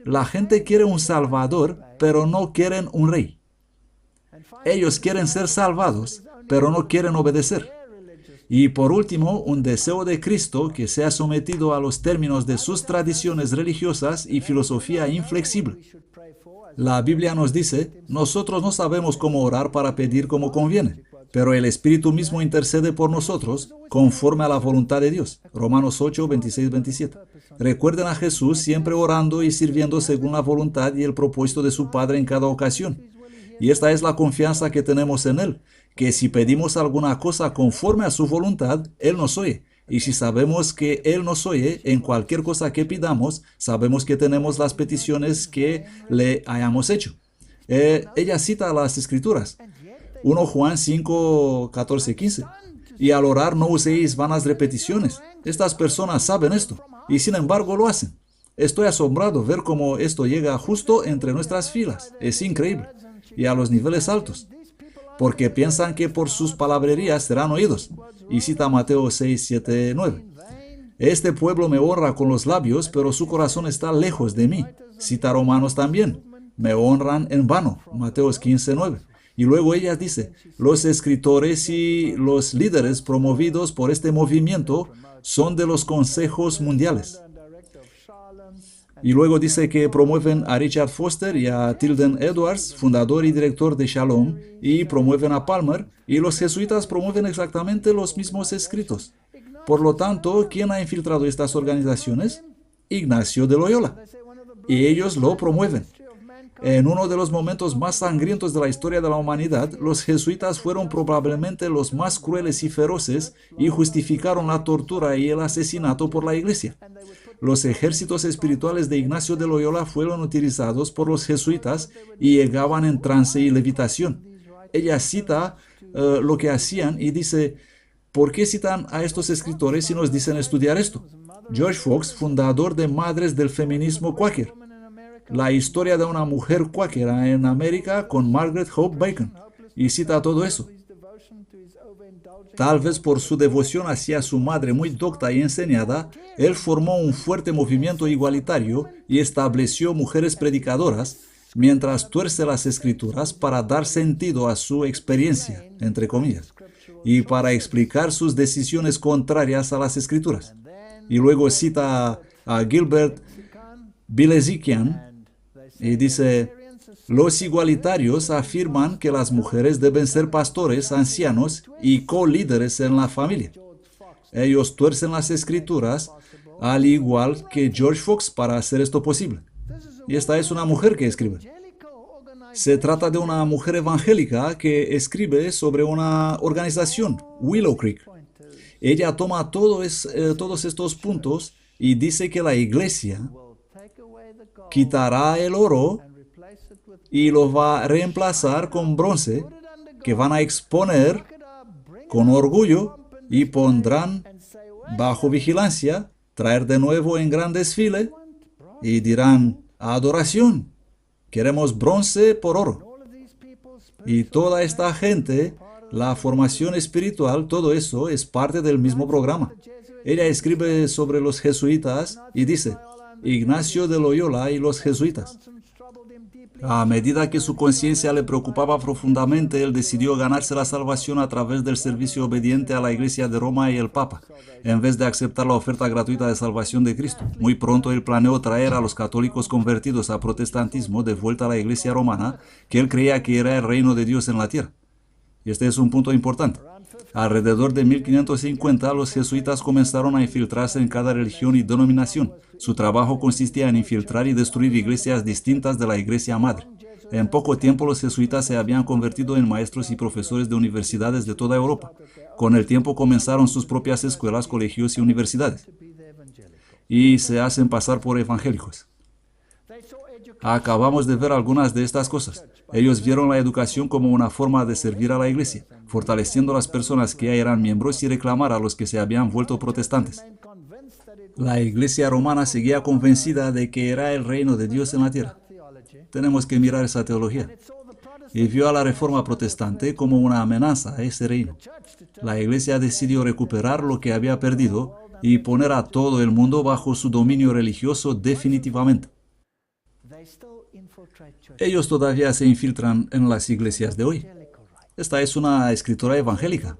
La gente quiere un salvador, pero no quieren un rey. Ellos quieren ser salvados, pero no quieren obedecer. Y por último, un deseo de Cristo que sea sometido a los términos de sus tradiciones religiosas y filosofía inflexible. La Biblia nos dice, nosotros no sabemos cómo orar para pedir como conviene, pero el Espíritu mismo intercede por nosotros conforme a la voluntad de Dios. Romanos 8, 26, 27. Recuerden a Jesús siempre orando y sirviendo según la voluntad y el propósito de su Padre en cada ocasión. Y esta es la confianza que tenemos en Él, que si pedimos alguna cosa conforme a su voluntad, Él nos oye. Y si sabemos que Él nos oye en cualquier cosa que pidamos, sabemos que tenemos las peticiones que le hayamos hecho. Ella cita las Escrituras. 1 Juan 5, 14, 15. Y al orar no uséis vanas repeticiones. Estas personas saben esto, y sin embargo lo hacen. Estoy asombrado ver cómo esto llega justo entre nuestras filas. Es increíble. Y a los niveles altos. Porque piensan que por sus palabrerías serán oídos. Y cita Mateo 6, 7, 9. Este pueblo me honra con los labios, pero su corazón está lejos de mí. Cita Romanos también. Me honran en vano. Mateo 15, 9. Y luego ella dice, los escritores y los líderes promovidos por este movimiento son de los consejos mundiales. Y luego dice que promueven a Richard Foster y a Tilden Edwards, fundador y director de Shalom, y promueven a Palmer, y los jesuitas promueven exactamente los mismos escritos. Por lo tanto, ¿quién ha infiltrado estas organizaciones? Ignacio de Loyola. Y ellos lo promueven. En uno de los momentos más sangrientos de la historia de la humanidad, los jesuitas fueron probablemente los más crueles y feroces y justificaron la tortura y el asesinato por la iglesia. Los ejércitos espirituales de Ignacio de Loyola fueron utilizados por los jesuitas y llegaban en trance y levitación. Ella cita lo que hacían y dice, ¿por qué citan a estos escritores si nos dicen estudiar esto? George Fox, fundador de Madres del Feminismo Quaker. La historia de una mujer cuáquera en América con Margaret Hope Bacon. Y cita todo eso. Tal vez por su devoción hacia su madre muy docta y enseñada, él formó un fuerte movimiento igualitario y estableció mujeres predicadoras, mientras tuerce las escrituras para dar sentido a su experiencia, entre comillas, y para explicar sus decisiones contrarias a las escrituras. Y luego cita a Gilbert Bilezikian y dice, los igualitarios afirman que las mujeres deben ser pastores, ancianos y co-líderes en la familia. Ellos tuercen las escrituras al igual que George Fox para hacer esto posible. Y esta es una mujer que escribe. Se trata de una mujer evangélica que escribe sobre una organización, Willow Creek. Ella toma todos estos puntos y dice que la iglesia quitará el oro y lo va a reemplazar con bronce, que van a exponer con orgullo y pondrán bajo vigilancia, traer de nuevo en gran desfile y dirán, adoración, queremos bronce por oro. Y toda esta gente, la formación espiritual, todo eso es parte del mismo programa. Ella escribe sobre los jesuitas y dice, Ignacio de Loyola y los jesuitas. A medida que su conciencia le preocupaba profundamente, él decidió ganarse la salvación a través del servicio obediente a la Iglesia de Roma y el Papa, en vez de aceptar la oferta gratuita de salvación de Cristo. Muy pronto él planeó traer a los católicos convertidos al protestantismo de vuelta a la Iglesia romana, que él creía que era el reino de Dios en la tierra. Y este es un punto importante. Alrededor de 1550, los jesuitas comenzaron a infiltrarse en cada religión y denominación. Su trabajo consistía en infiltrar y destruir iglesias distintas de la iglesia madre. En poco tiempo, los jesuitas se habían convertido en maestros y profesores de universidades de toda Europa. Con el tiempo comenzaron sus propias escuelas, colegios y universidades. Y se hacen pasar por evangélicos. Acabamos de ver algunas de estas cosas. Ellos vieron la educación como una forma de servir a la iglesia, fortaleciendo a las personas que ya eran miembros y reclamar a los que se habían vuelto protestantes. La iglesia romana seguía convencida de que era el reino de Dios en la tierra. Tenemos que mirar esa teología. Y vio a la reforma protestante como una amenaza a ese reino. La iglesia decidió recuperar lo que había perdido y poner a todo el mundo bajo su dominio religioso definitivamente. Ellos todavía se infiltran en las iglesias de hoy. Esta es una escritora evangélica.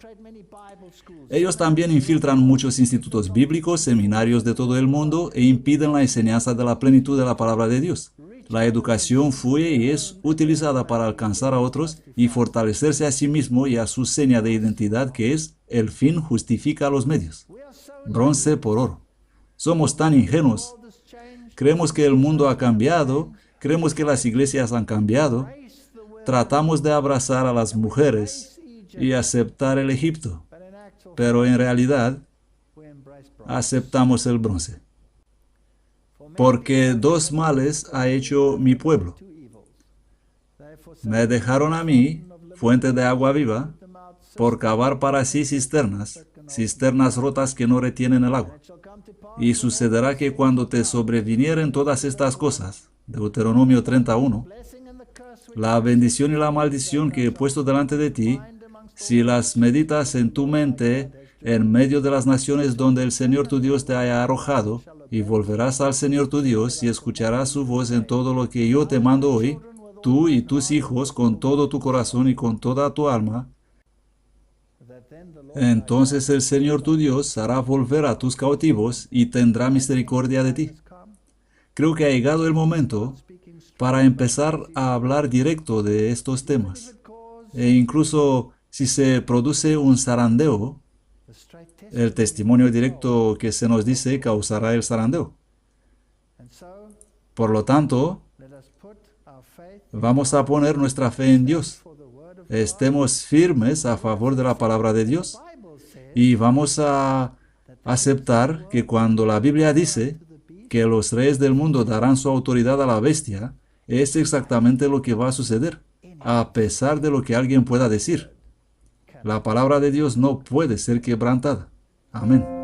Ellos también infiltran muchos institutos bíblicos, seminarios de todo el mundo e impiden la enseñanza de la plenitud de la palabra de Dios. La educación fue y es utilizada para alcanzar a otros y fortalecerse a sí mismo y a su seña de identidad, que es el fin justifica los medios. Bronce por oro. Somos tan ingenuos. Creemos que el mundo ha cambiado, creemos que las iglesias han cambiado. Tratamos de abrazar a las mujeres y aceptar el Egipto, pero en realidad aceptamos el bronce. Porque dos males ha hecho mi pueblo. Me dejaron a mí, fuente de agua viva, por cavar para sí cisternas, cisternas rotas que no retienen el agua. Y sucederá que cuando te sobrevinieren todas estas cosas, Deuteronomio 31, la bendición y la maldición que he puesto delante de ti, si las meditas en tu mente, en medio de las naciones donde el Señor tu Dios te haya arrojado, y volverás al Señor tu Dios y escucharás su voz en todo lo que yo te mando hoy, tú y tus hijos con todo tu corazón y con toda tu alma, entonces el Señor tu Dios hará volver a tus cautivos y tendrá misericordia de ti. creo que ha llegado el momento para empezar a hablar directo de estos temas. E incluso si se produce un zarandeo, el testimonio directo que se nos dice causará el zarandeo. Por lo tanto, vamos a poner nuestra fe en Dios. Estemos firmes a favor de la palabra de Dios y vamos a aceptar que cuando la Biblia dice que los reyes del mundo darán su autoridad a la bestia, es exactamente lo que va a suceder, a pesar de lo que alguien pueda decir. La palabra de Dios no puede ser quebrantada. Amén.